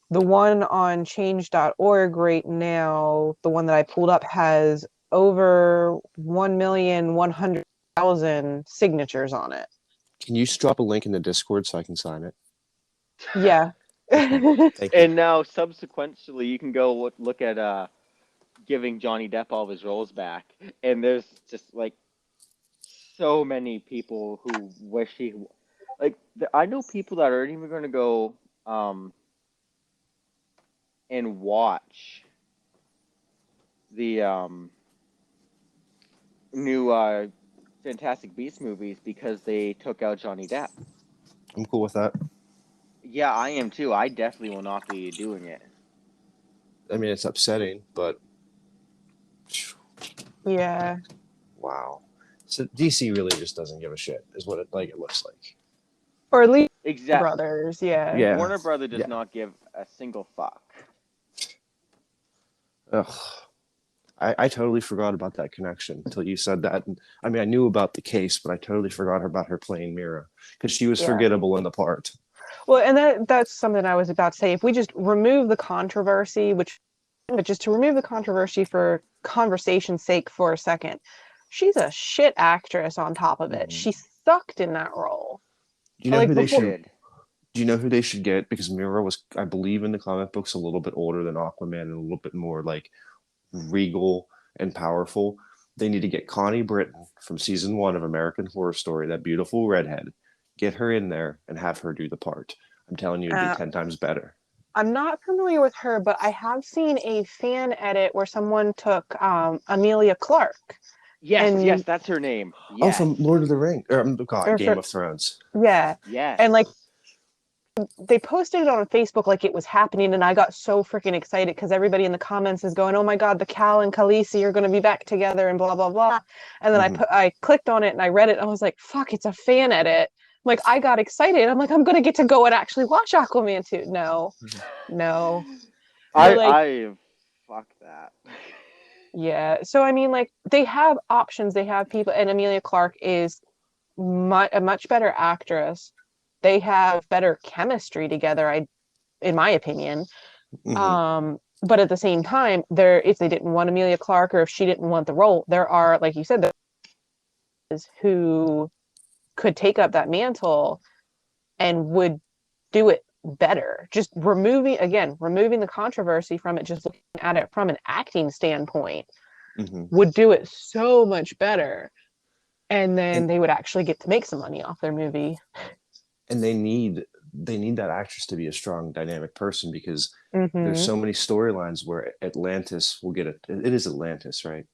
The one on change.org right now, the one that I pulled up, has over 1,100,000 signatures on it. can you drop a link in the Discord so I can sign it? Yeah. Okay, thank you. And now, subsequently, you can go look at giving Johnny Depp all of his roles back, and there's just like so many people who wish he, like, I know people that aren't even going to go um and watch the new Fantastic Beasts movies because they took out Johnny Depp. I'm cool with that. Yeah, I am too. I definitely will not be doing it. I mean, it's upsetting, but Yeah. wow. So DC really just doesn't give a shit, is what it looks like. Or at least Exact. brothers, yeah. Yeah. Warner Brother does Yeah. not give a single fuck. Ugh. I totally forgot about that connection until you said that. And, I mean, I knew about the case, but I totally forgot about her playing Mira because she was Yeah. forgettable in the part. Well, and that's something I was about to say. If we just remove the controversy, but just to remove the controversy for conversation's sake for a second, she's a shit actress on top of it. Mhm. She sucked in that role. Do you know Like who they before, should? Do you know who they should get? Because Mira was, I believe, in the comic books, a little bit older than Aquaman and a little bit more like regal and powerful. They need to get Connie Britton from season 1 of American Horror Story, that beautiful redhead. Get her in there and have her do the part. I'm telling you, it'd be 10 times better. I'm not familiar with her, but I have seen a fan edit where someone took Amelia Clark. Yes, And, yes, that's her name. Oh, Yes. from Lord of the Rings, or God, or Game for, of Thrones. yeah, Yes. and like they posted it on Facebook like it was happening, and I got so freaking excited because everybody in the comments is going, "Oh my God, the Cal and Khaleesi are going to be back together," and blah blah blah. And then I clicked on it and I read it, and I was like, "Fuck, it's a fan edit." Like I got excited. I'm like, I'm gonna get to go and actually watch Aquaman 2. No. But like, I fuck that. yeah. So I mean, like they have options. They have people, and Amelia Clark is a much better actress. They have better chemistry together. In my opinion. But at the same time, if they didn't want Amelia Clark or if she didn't want the role, there are, like you said, those who could take up that mantle and would do it better. Just removing the controversy from it, just looking at it from an acting standpoint, would do it so much better. And then they would actually get to make some money off their movie. And they need that actress to be a strong, dynamic person because there's so many storylines where Atlantis will get it. It is Atlantis, right?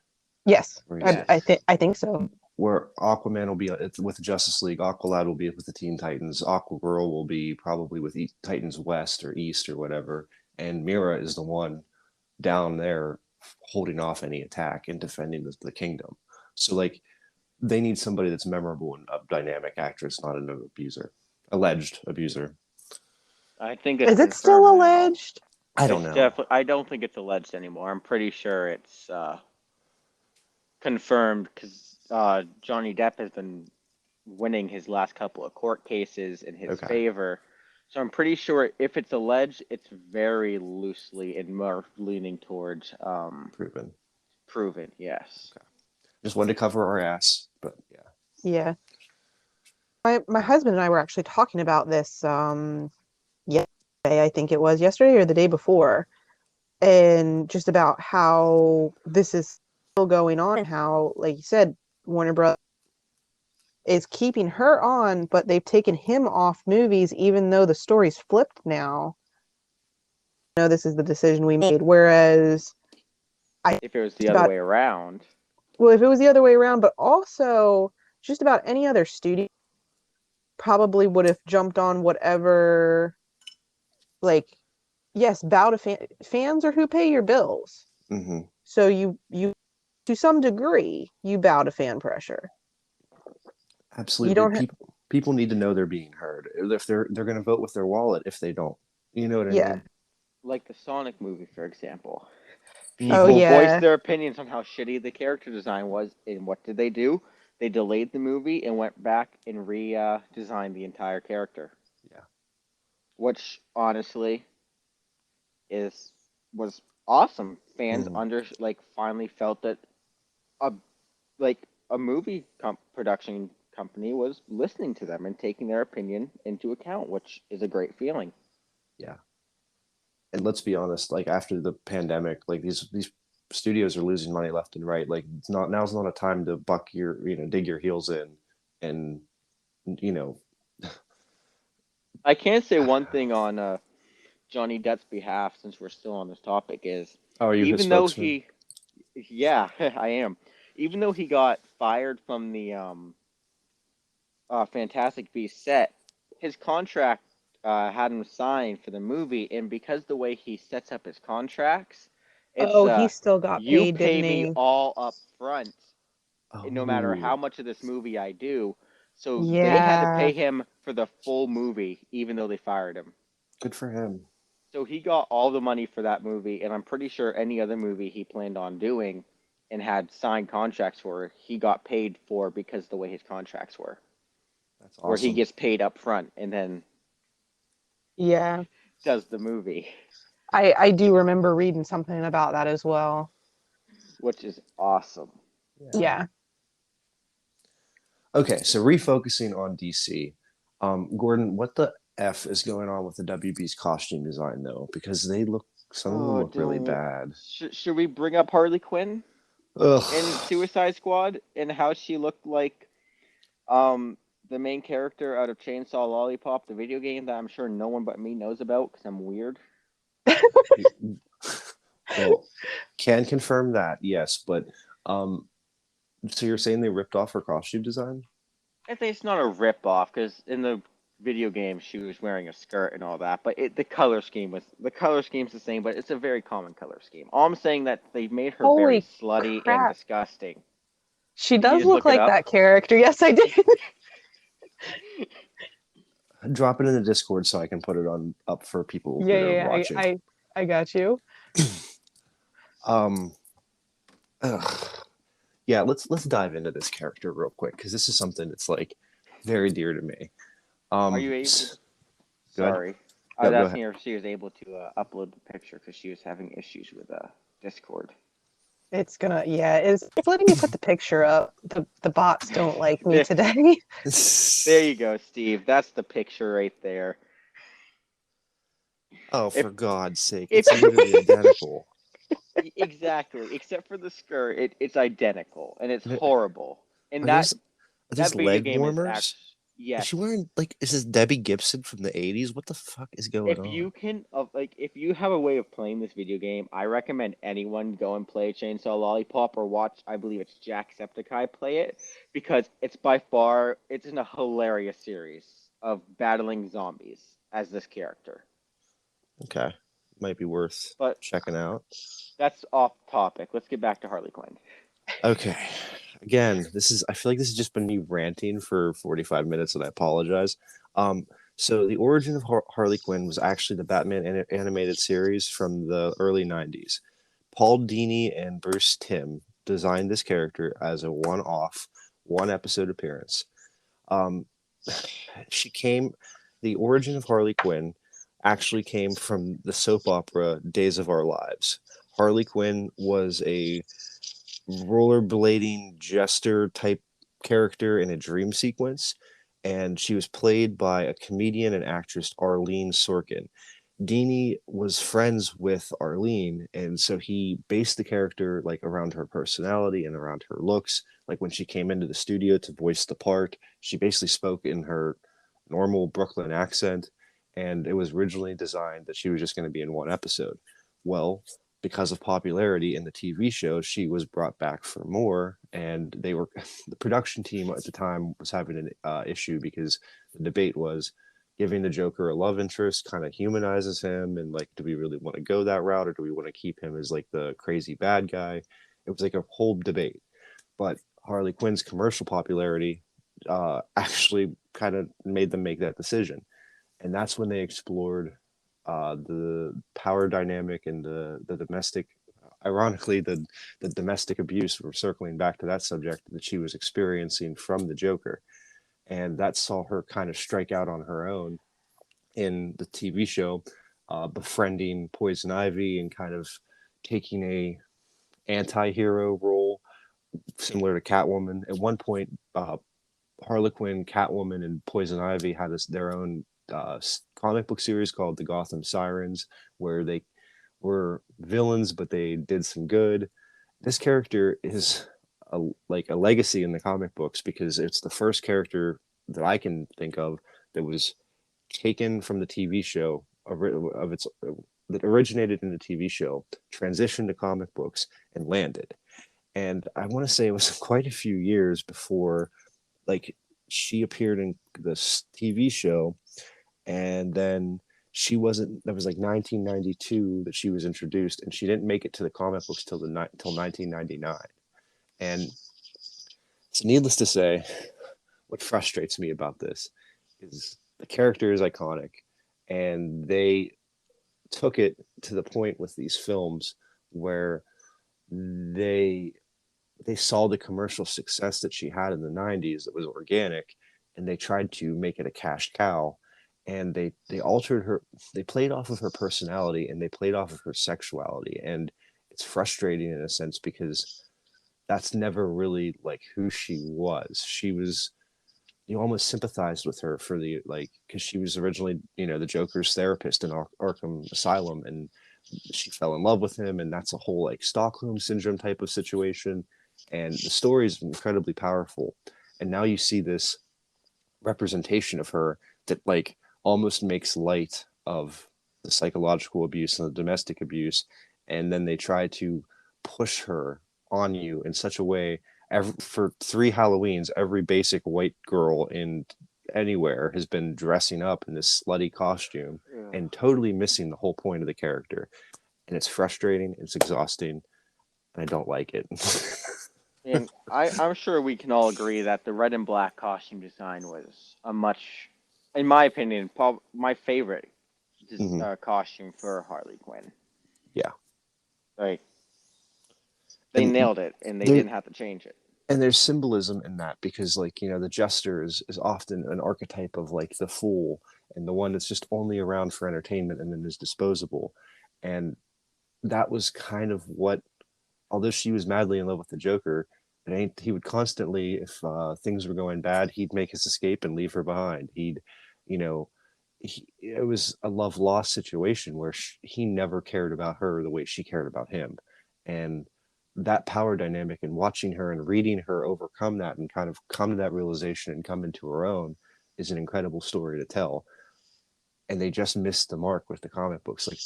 Yes, Yes. I think so. Where Aquaman will be with Justice League, Aqualad will be with the Teen Titans, Aquagirl will be probably with Titans West or East or whatever, and Mira is the one down there holding off any attack and defending the kingdom. So like, they need somebody that's memorable and a dynamic actress, not an abuser, alleged abuser. I think it's Is it still confirmed now. alleged? I don't know. I don't think it's alleged anymore. I'm pretty sure it's confirmed because Johnny Depp has been winning his last couple of court cases in his favor. So I'm pretty sure if it's alleged, it's very loosely and more leaning towards Proven. Proven, yes. Okay. Just wanted to cover our ass, but yeah. Yeah. My husband and I were actually talking about this yesterday, I think it was yesterday or the day before, and just about how this is still going on and how, like you said, Warner Bros. Is keeping her on, but they've taken him off movies even though the story's flipped now. No, this is the decision we made. Whereas if it was the other way around. Well, if it was the other way around, but also just about any other studio probably would have jumped on whatever, like, yes, bow to fans are who pay your bills. So you to some degree you bow to fan pressure. Absolutely. You don't people need to know they're being heard. If they're going to vote with their wallet if they don't. You know what I mean? Like the Sonic movie, for example. Oh, People yeah. voiced their opinions on how shitty the character design was, and what did they do? They delayed the movie and went back and redesigned the entire character. Yeah. Which honestly was awesome. Fans finally felt that a movie production company was listening to them and taking their opinion into account, which is a great feeling. Yeah. And let's be honest, like after the pandemic, like these studios are losing money left and right. Like now's not a time to dig your heels in, and you know. I can say one thing on Johnny Depp's behalf, since we're still on this topic, is Oh, are you his even though spokesman? yeah, I am. Even though he got fired from the Fantastic Beasts set, his contract had him signed for the movie, and because the way he sets up his contracts, it's Oh, he still got you paid, pay didn't me he? all up front, no matter how Oh, much of this movie I do. So they had to Yeah. pay him for the full movie, even though they fired him. good for him. So he got all the money for that movie, and I'm pretty sure any other movie he planned on doing and had signed contracts for, he got paid for because the way his contracts were, That's where he awesome. gets paid up front and then Yeah. does the movie, I do remember reading something about that as well. which is awesome. Yeah. Yeah. Okay, so refocusing on DC, Gordon, what the f is going on with the WB's costume design though? Because some of them Oh, look really don't. bad. Should we bring up Harley Quinn in Ugh. Suicide Squad and how she looked like um the main character out of Chainsaw Lollipop, the video game that I'm sure no one but me knows about because I'm weird. Well, can confirm that, yes, but um, so you're saying they ripped off her costume design? I think it's not a rip off because in the video game she was wearing a skirt and all that, but the color scheme's the same, but it's a very common color scheme. All I'm saying that they made her very Holy slutty and crap. disgusting. She Did you does just look look it like up? that character. Yes, I did. Drop it in the Discord so I can put it on up for people Yeah, that are yeah, yeah. watching. I got you. Um, ugh. Yeah, let's dive into this character real quick because this is something that's like very dear to me. Are you able? Go ahead. Sorry, I No, was go asking ahead. her if she was able to upload the picture because she was having issues with Discord. It's letting me put the picture up. The bots don't like me There, today. there you go, Steve. That's the picture right there. Oh, If for God's sake, if it's literally identical. exactly, except for the skirt, it's identical and it's Are horrible. And those are those that video leg game is warmers? actually Is yes. she wearing like is this Debbie Gibson from the 80s? What the fuck is going If on? you can, if you have a way of playing this video game, I recommend anyone go and play Chainsaw Lollipop or watch. I believe it's Jacksepticeye play it because it's in a hilarious series of battling zombies as this character. Okay. Might be worth But checking out. that's off topic. Let's get back to Harley Quinn. Okay. Again, I feel like this has just been me ranting for 45 minutes and I apologize. So the origin of Harley Quinn was actually the Batman animated series from the early 90s. Paul Dini and Bruce Timm designed this character as a one-off, one episode appearance. Um, she came, the origin of Harley Quinn actually came from the soap opera Days of Our Lives. Harley Quinn was a rollerblading jester type character in a dream sequence, and she was played by a comedian and actress, Arlene Sorkin. Dini was friends with Arlene, and so he based the character like around her personality and around her looks. Like when she came into the studio to voice the part, she basically spoke in her normal Brooklyn accent, and it was originally designed that she was just going to be in one episode. Well, because of popularity in the TV show, she was brought back for more, and the production team at the time was having an issue because the debate was giving the Joker a love interest kind of humanizes him, and like, do we really want to go that route, or do we want to keep him as like the crazy bad guy? It was like a whole debate, but Harley Quinn's commercial popularity actually kind of made them make that decision, and that's when they explored the power dynamic and the domestic. Ironically, the domestic abuse. We're circling back to that subject that she was experiencing from the Joker, and that saw her kind of strike out on her own in the TV show, befriending Poison Ivy and kind of taking a anti-hero role similar to Catwoman. At one point, Harlequin, Catwoman, and Poison Ivy had their own comic book series called the Gotham Sirens, where they were villains, but they did some good. this character is like a legacy in the comic books because it's the first character that I can think of that was taken from the TV show of its that originated in the TV show, transitioned to comic books, and landed. And I want to say it was quite a few years before, like, she appeared in this TV show, and then she wasn't. That was like 1992 that she was introduced, and she didn't make it to the comic books till 1999. And so, needless to say, what frustrates me about this is the character is iconic, and they took it to the point with these films where they they saw the commercial success that she had in the 90s that was organic, and they tried to make it a cash cow, and they altered her. They played off of her personality, and they played off of her sexuality, and it's frustrating in a sense because that's never really like who she was. She was, you almost sympathized with her for the, like, because she was originally, the Joker's therapist in Arkham Asylum, and she fell in love with him, and that's a whole like Stockholm syndrome type of situation. And the story is incredibly powerful. And now you see this representation of her that like almost makes light of the psychological abuse and the domestic abuse, and then they try to push her on you in such a way. For 3 Halloweens, every basic white girl in anywhere has been dressing up in this slutty costume and totally missing the whole point of the character. And it's frustrating, it's exhausting, and I don't like it. And I'm sure we can all agree that the red and black costume design was a much, in my opinion, my favorite costume for Harley Quinn. Yeah. Like, they nailed it, and they didn't have to change it. And there's symbolism in that because, like, the jester is often an archetype of like the fool and the one that's just only around for entertainment and then is disposable. And that was kind of what, although she was madly in love with the Joker, he would constantly, if things were going bad, he'd make his escape and leave her behind. It was a love lost situation where he never cared about her the way she cared about him. And that power dynamic and watching her and reading her overcome that and kind of come to that realization and come into her own is an incredible story to tell. And they just missed the mark with the comic books. Like,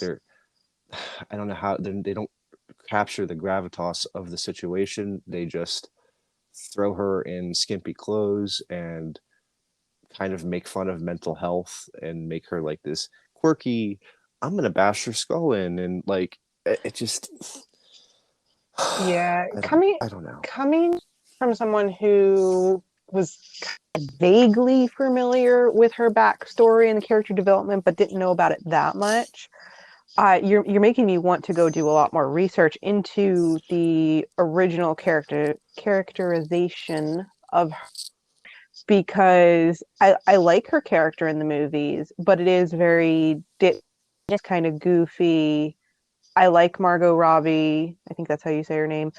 I don't know how they don't capture the gravitas of the situation. They just throw her in skimpy clothes and kind of make fun of mental health and make her like this quirky, I'm gonna bash her skull in, and like it just Yeah, I don't know. coming from someone who was vaguely familiar with her backstory and the character development, but didn't know about it that much. You're making me want to go do a lot more research into the original characterization of her, because I like her character in the movies, but it is very just kind of goofy. I like Margot Robbie. I think that's how you say her name.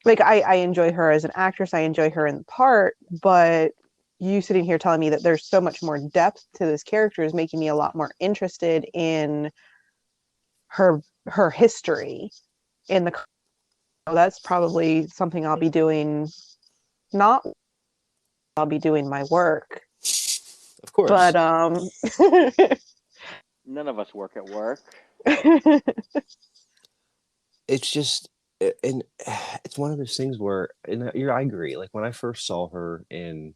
Like I enjoy her as an actress. I enjoy her in the part, but you sitting here telling me that there's so much more depth to this character is making me a lot more interested in her history in the. That's probably something I'll be doing. Not I'll be doing my work, Of course, but None of us work at work. it's just, and it's one of those things where, and I agree. Like when I first saw her in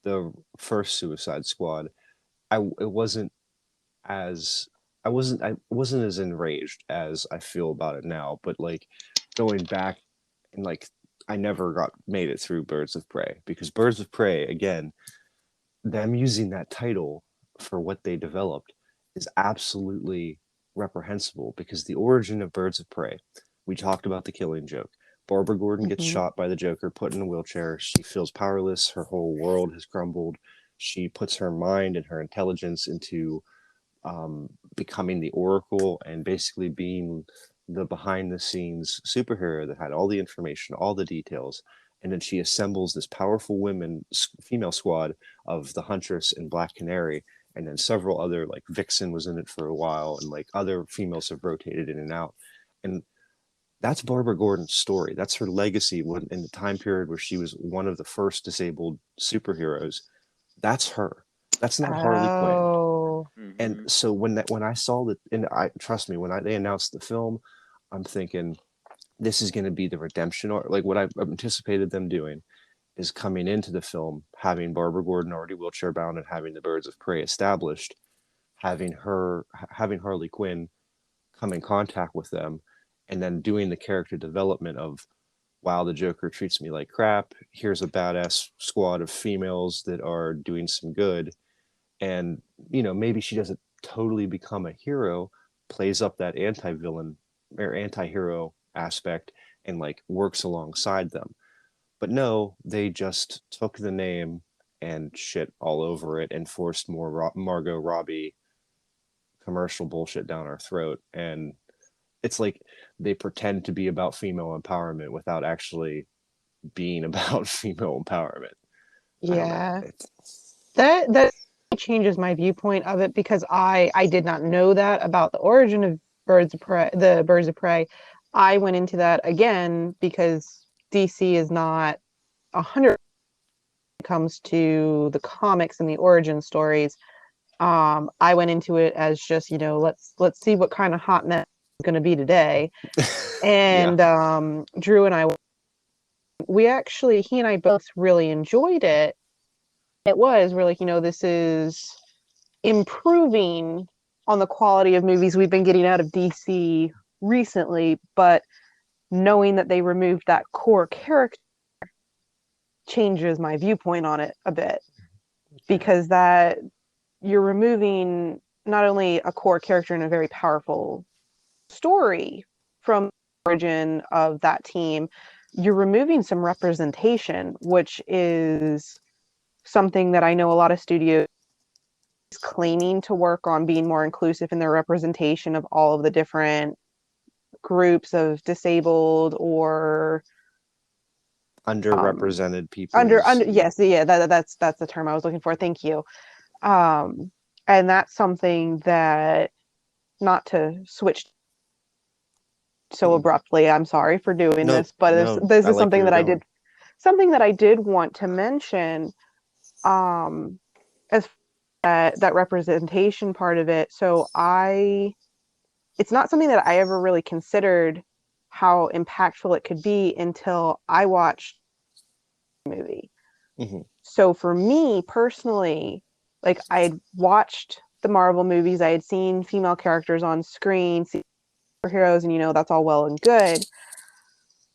the first Suicide Squad, it wasn't as I wasn't as enraged as I feel about it now. But like going back and like I never got made it through Birds of Prey, because Birds of Prey, again, them using that title for what they developed is absolutely reprehensible, because the origin of Birds of Prey, we talked about the Killing Joke. Barbara Gordon gets shot by the Joker, put in a wheelchair. She feels powerless. Her whole world has crumbled. She puts her mind and her intelligence into becoming the Oracle and basically being the behind the scenes superhero that had all the information, all the details. And then she assembles this powerful female squad of the Huntress and Black Canary, and then several other, like Vixen was in it for a while, and like other females have rotated in and out. And that's Barbara Gordon's story. That's her legacy when in the time period where she was one of the first disabled superheroes. That's her. That's not Harley Quinn. Oh, And Hmm. so when I saw that, and I trust me, they announced the film, I'm thinking this is going to be the redemption arc. Like what I anticipated them doing is coming into the film, having Barbara Gordon already wheelchair bound and having the Birds of Prey established, having Harley Quinn come in contact with them, and then doing the character development of, wow, the Joker treats me like crap. Here's a badass squad of females that are doing some good. And, maybe she doesn't totally become a hero, plays up that anti-villain or anti-hero aspect and like works alongside them. But no, they just took the name and shit all over it and forced more Margot Robbie commercial bullshit down our throat. And it's like they pretend to be about female empowerment without actually being about female empowerment. I don't know. yeah. That changes my viewpoint of it because I did not know that about the origin of Birds of Prey. I went into that again because DC is not 100 when it comes to the comics and the origin stories. I went into it as just, let's see what kind of hot mess is going to be today. Yeah. And Drew and I, he and I both really enjoyed it. We're like, this is improving on the quality of movies we've been getting out of DC recently, but knowing that they removed that core character changes my viewpoint on it a bit because that you're removing not only a core character in a very powerful story from the origin of that team, you're removing some representation, which is something that I know a lot of studios claiming to work on being more inclusive in their representation of all of the different groups of disabled or um, Underrepresented peoples. under yes, yeah, that's the term I was looking for. Thank you. Um, and that's something that, not to switch so abruptly, I'm sorry for doing No, this, but no, this I is like where something you're that I did want to mention, um, as that representation part of it. So it's not something that I ever really considered how impactful it could be until I watched the movie. going. So for me personally, like I had watched the Marvel movies, I had seen female characters on screen, superheroes, and that's all well and good.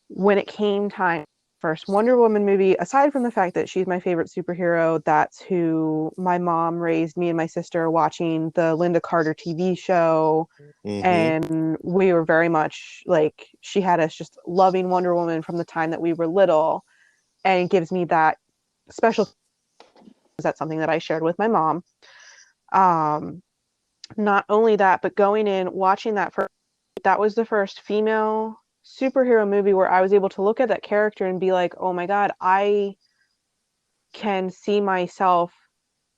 When it came time first Wonder Woman movie, aside from the fact that she's my favorite superhero, that's who my mom raised me and my sister watching the Linda Carter TV show. Mm-hmm. And we were very much like, she had us just loving Wonder Woman from the time that we were little. And it gives me that special, that's something that I shared with my mom. Um, Not only that, but going in, watching that was the first female superhero movie where I was able to look at that character and be like, oh my God, I can see myself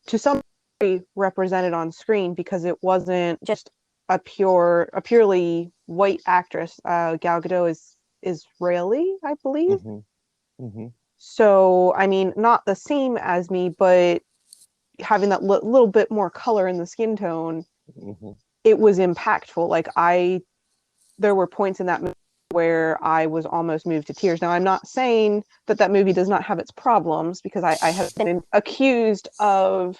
to some degree represented on screen because it wasn't just a purely white actress. Gal Gadot is Israeli, I believe. Mm-hmm. Mm-hmm. So, I mean, not the same as me, but having that little bit more color in the skin tone, Mm-hmm. it was impactful. There were points in that movie where I was almost moved to tears. Now, I'm not saying that movie does not have its problems because I have been accused of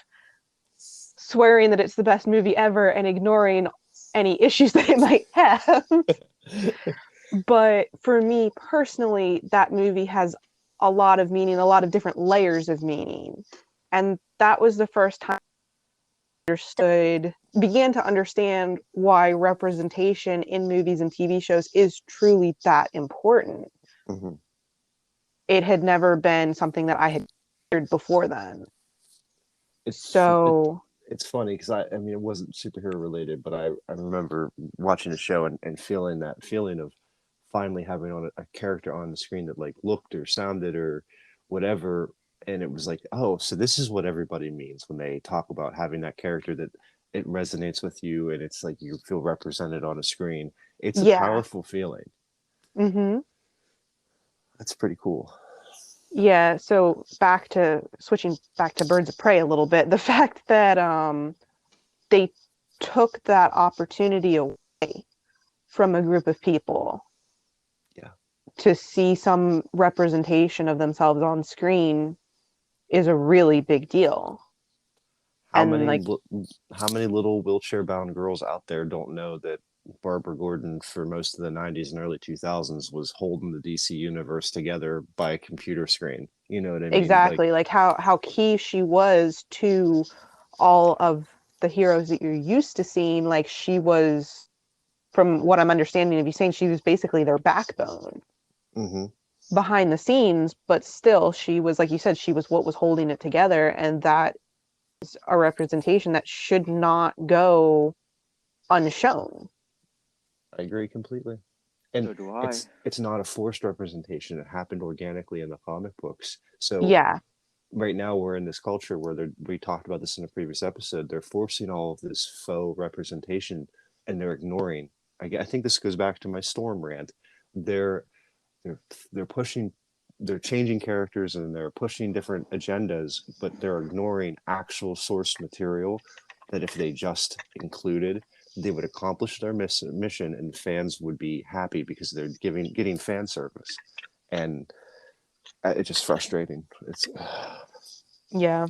swearing that it's the best movie ever and ignoring any issues that it might have. But for me personally, that movie has a lot of meaning, a lot of different layers of meaning. And that was the first time began to understand why representation in movies and TV shows is truly that important. Mm-hmm. It had never been something that I had heard before then. So It's funny because I mean it wasn't superhero related, but I remember watching a show and feeling that feeling of finally having on a character on the screen that like looked or sounded or whatever, and it was like, oh, so this is what everybody means when they talk about having that character that it resonates with you and it's like you feel represented on a screen. It's a yeah, powerful feeling. Mm-hmm. That's pretty cool. Yeah, so switching back to Birds of Prey a little bit, the fact that they took that opportunity away from a group of people Yeah. to see some representation of themselves on screen is a really big deal. How And many like, how many little wheelchair bound girls out there don't know that Barbara Gordon for most of the 90s and early 2000s was holding the DC universe together by a computer screen? You know what I mean? Like, exactly, like how key she was to all of the heroes that you're used to seeing. Like, she was, from what I'm understanding of you saying, she was basically their backbone mm-hmm. behind the scenes, but still she was, like you said, she was what was holding it together, and that is a representation that should not go unshown. I agree completely. And So do I. it's not a forced representation. It happened organically in the comic books. So Yeah, right now we're in this culture where we talked about this in a previous episode. They're forcing all of this faux representation, and they're ignoring. I think this goes back to my Storm rant. They're they're they're pushing, they're changing characters and they're pushing different agendas, but they're ignoring actual source material that if they just included, they would accomplish their mission, and fans would be happy because they're getting fan service. And it's just frustrating. It's yeah.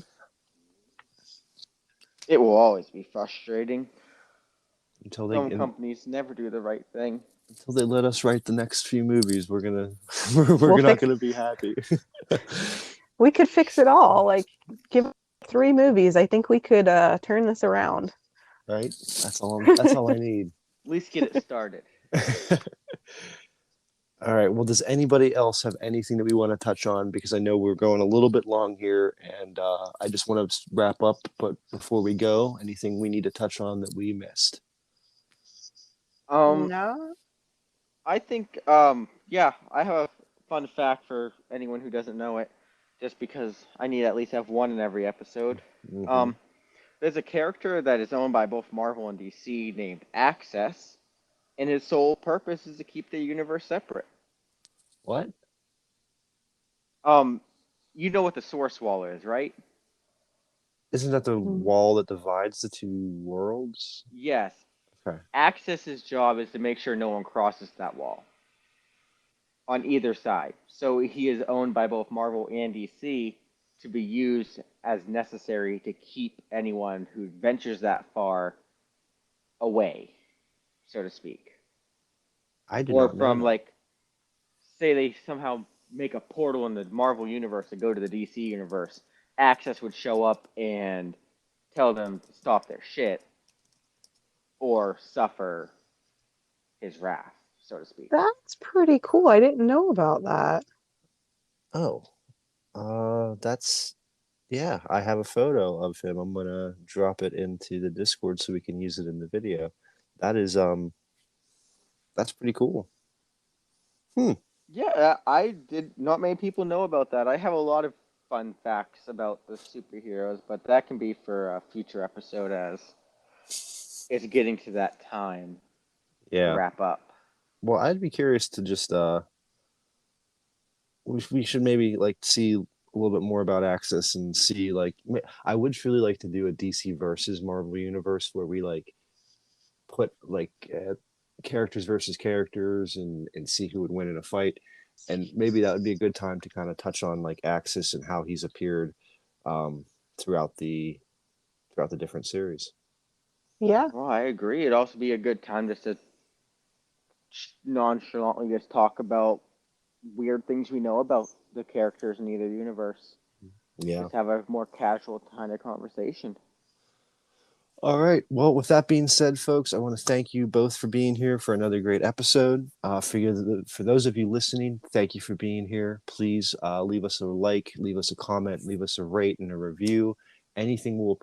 It will always be frustrating. until they Some companies never do the right thing. until they let us write the next few movies, we're gonna we're We'll not fix gonna be happy. we could fix it all. Like, give it 3 movies. I think we could turn this around. Right? That's all I need. At least get it started. All right. Well, does anybody else have anything that we want to touch on? Because I know we're going a little bit long here, and I just want to wrap up. But before we go, anything we need to touch on that we missed? Um, No. I think yeah, I have a fun fact for anyone who doesn't know it, just because I need to at least have one in every episode. Mm-hmm. Um, there's a character that is owned by both Marvel and DC named Access, and his sole purpose is to keep the universe separate. What? Um, you know what the Source Wall is, right? Isn't that the wall that divides the two worlds? Yes. Okay. Access's job is to make sure no one crosses that wall on either side. So he is owned by both Marvel and DC to be used as necessary to keep anyone who ventures that far away, so to speak. I did Or not know from, that. like, say they somehow make a portal in the Marvel universe to go to the DC universe, Access would show up and tell them to stop their shit or suffer his wrath, so to speak. That's pretty cool. I didn't know about that. Oh, that's yeah. I have a photo of him. I'm gonna drop it into the Discord so we can use it in the video. That is that's pretty cool. Hmm. Yeah, I did not many people know about that. I have a lot of fun facts about the superheroes, but that can be for a future episode as it's getting to that time to Yeah. wrap up. Well, I'd be curious to just we should maybe like see a little bit more about Access and see like I would really like to do a DC versus Marvel universe where we like put like characters versus characters and see who would win in a fight, and maybe that would be a good time to kind of touch on like Axis and how he's appeared um, throughout the different series. Yeah. Well, I agree. It'd also be a good time just to nonchalantly just talk about weird things we know about the characters in either universe. Yeah. Just have a more casual kind of conversation. All right. Well, with that being said, folks, I want to thank you both for being here for another great episode. For those of you listening, thank you for being here. Please leave us a like, leave us a comment, leave us a rate and a review. Anything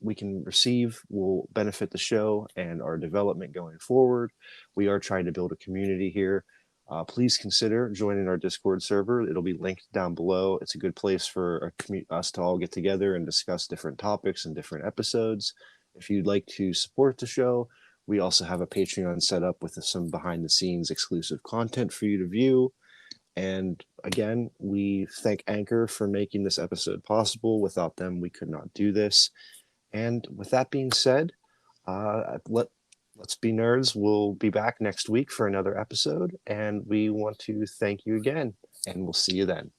we can receive will benefit the show and our development going forward. We are trying to build a community here. Please consider joining our Discord server. It'll be linked down below. It's a good place for us to all get together and discuss different topics and different episodes. If you'd like to support the show, We also have a Patreon set up with some behind the scenes exclusive content for you to view. And again, we thank Anchor for making this episode possible. Without them, we could not do this. And with that being said, let's be nerds. We'll be back next week for another episode. And we want to thank you again. And we'll see you then.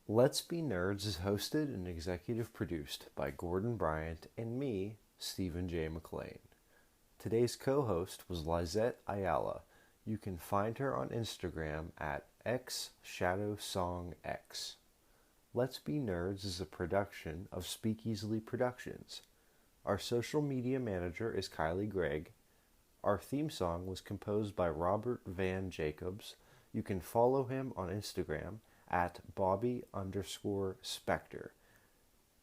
Let's Be Nerds is hosted and executive produced by Gordon Bryant and me, Stephen J. McLean. Today's co-host was Lizett Ayala. You can find her on Instagram at xshadowsongx. Let's Be Nerds is a production of Speakeasily Productions. Our social media manager is Kylie Gregg. Our theme song was composed by Robert Van Jacobs. You can follow him on Instagram at Bobby_Spector.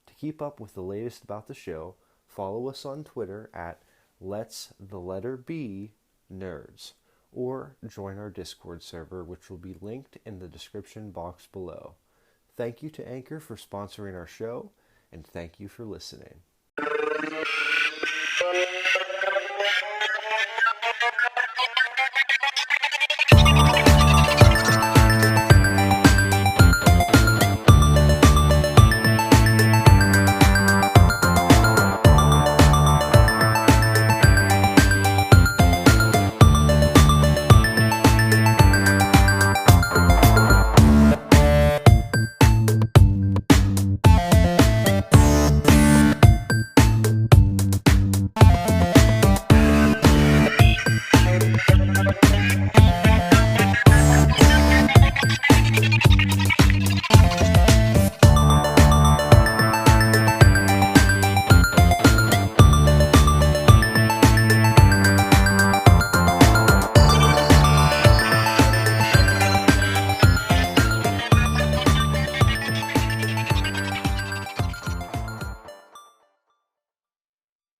To keep up with the latest about the show, follow us on Twitter at Let's the Letter B Nerds, or join our Discord server, which will be linked in the description box below. Thank you to Anchor for sponsoring our show, and thank you for listening.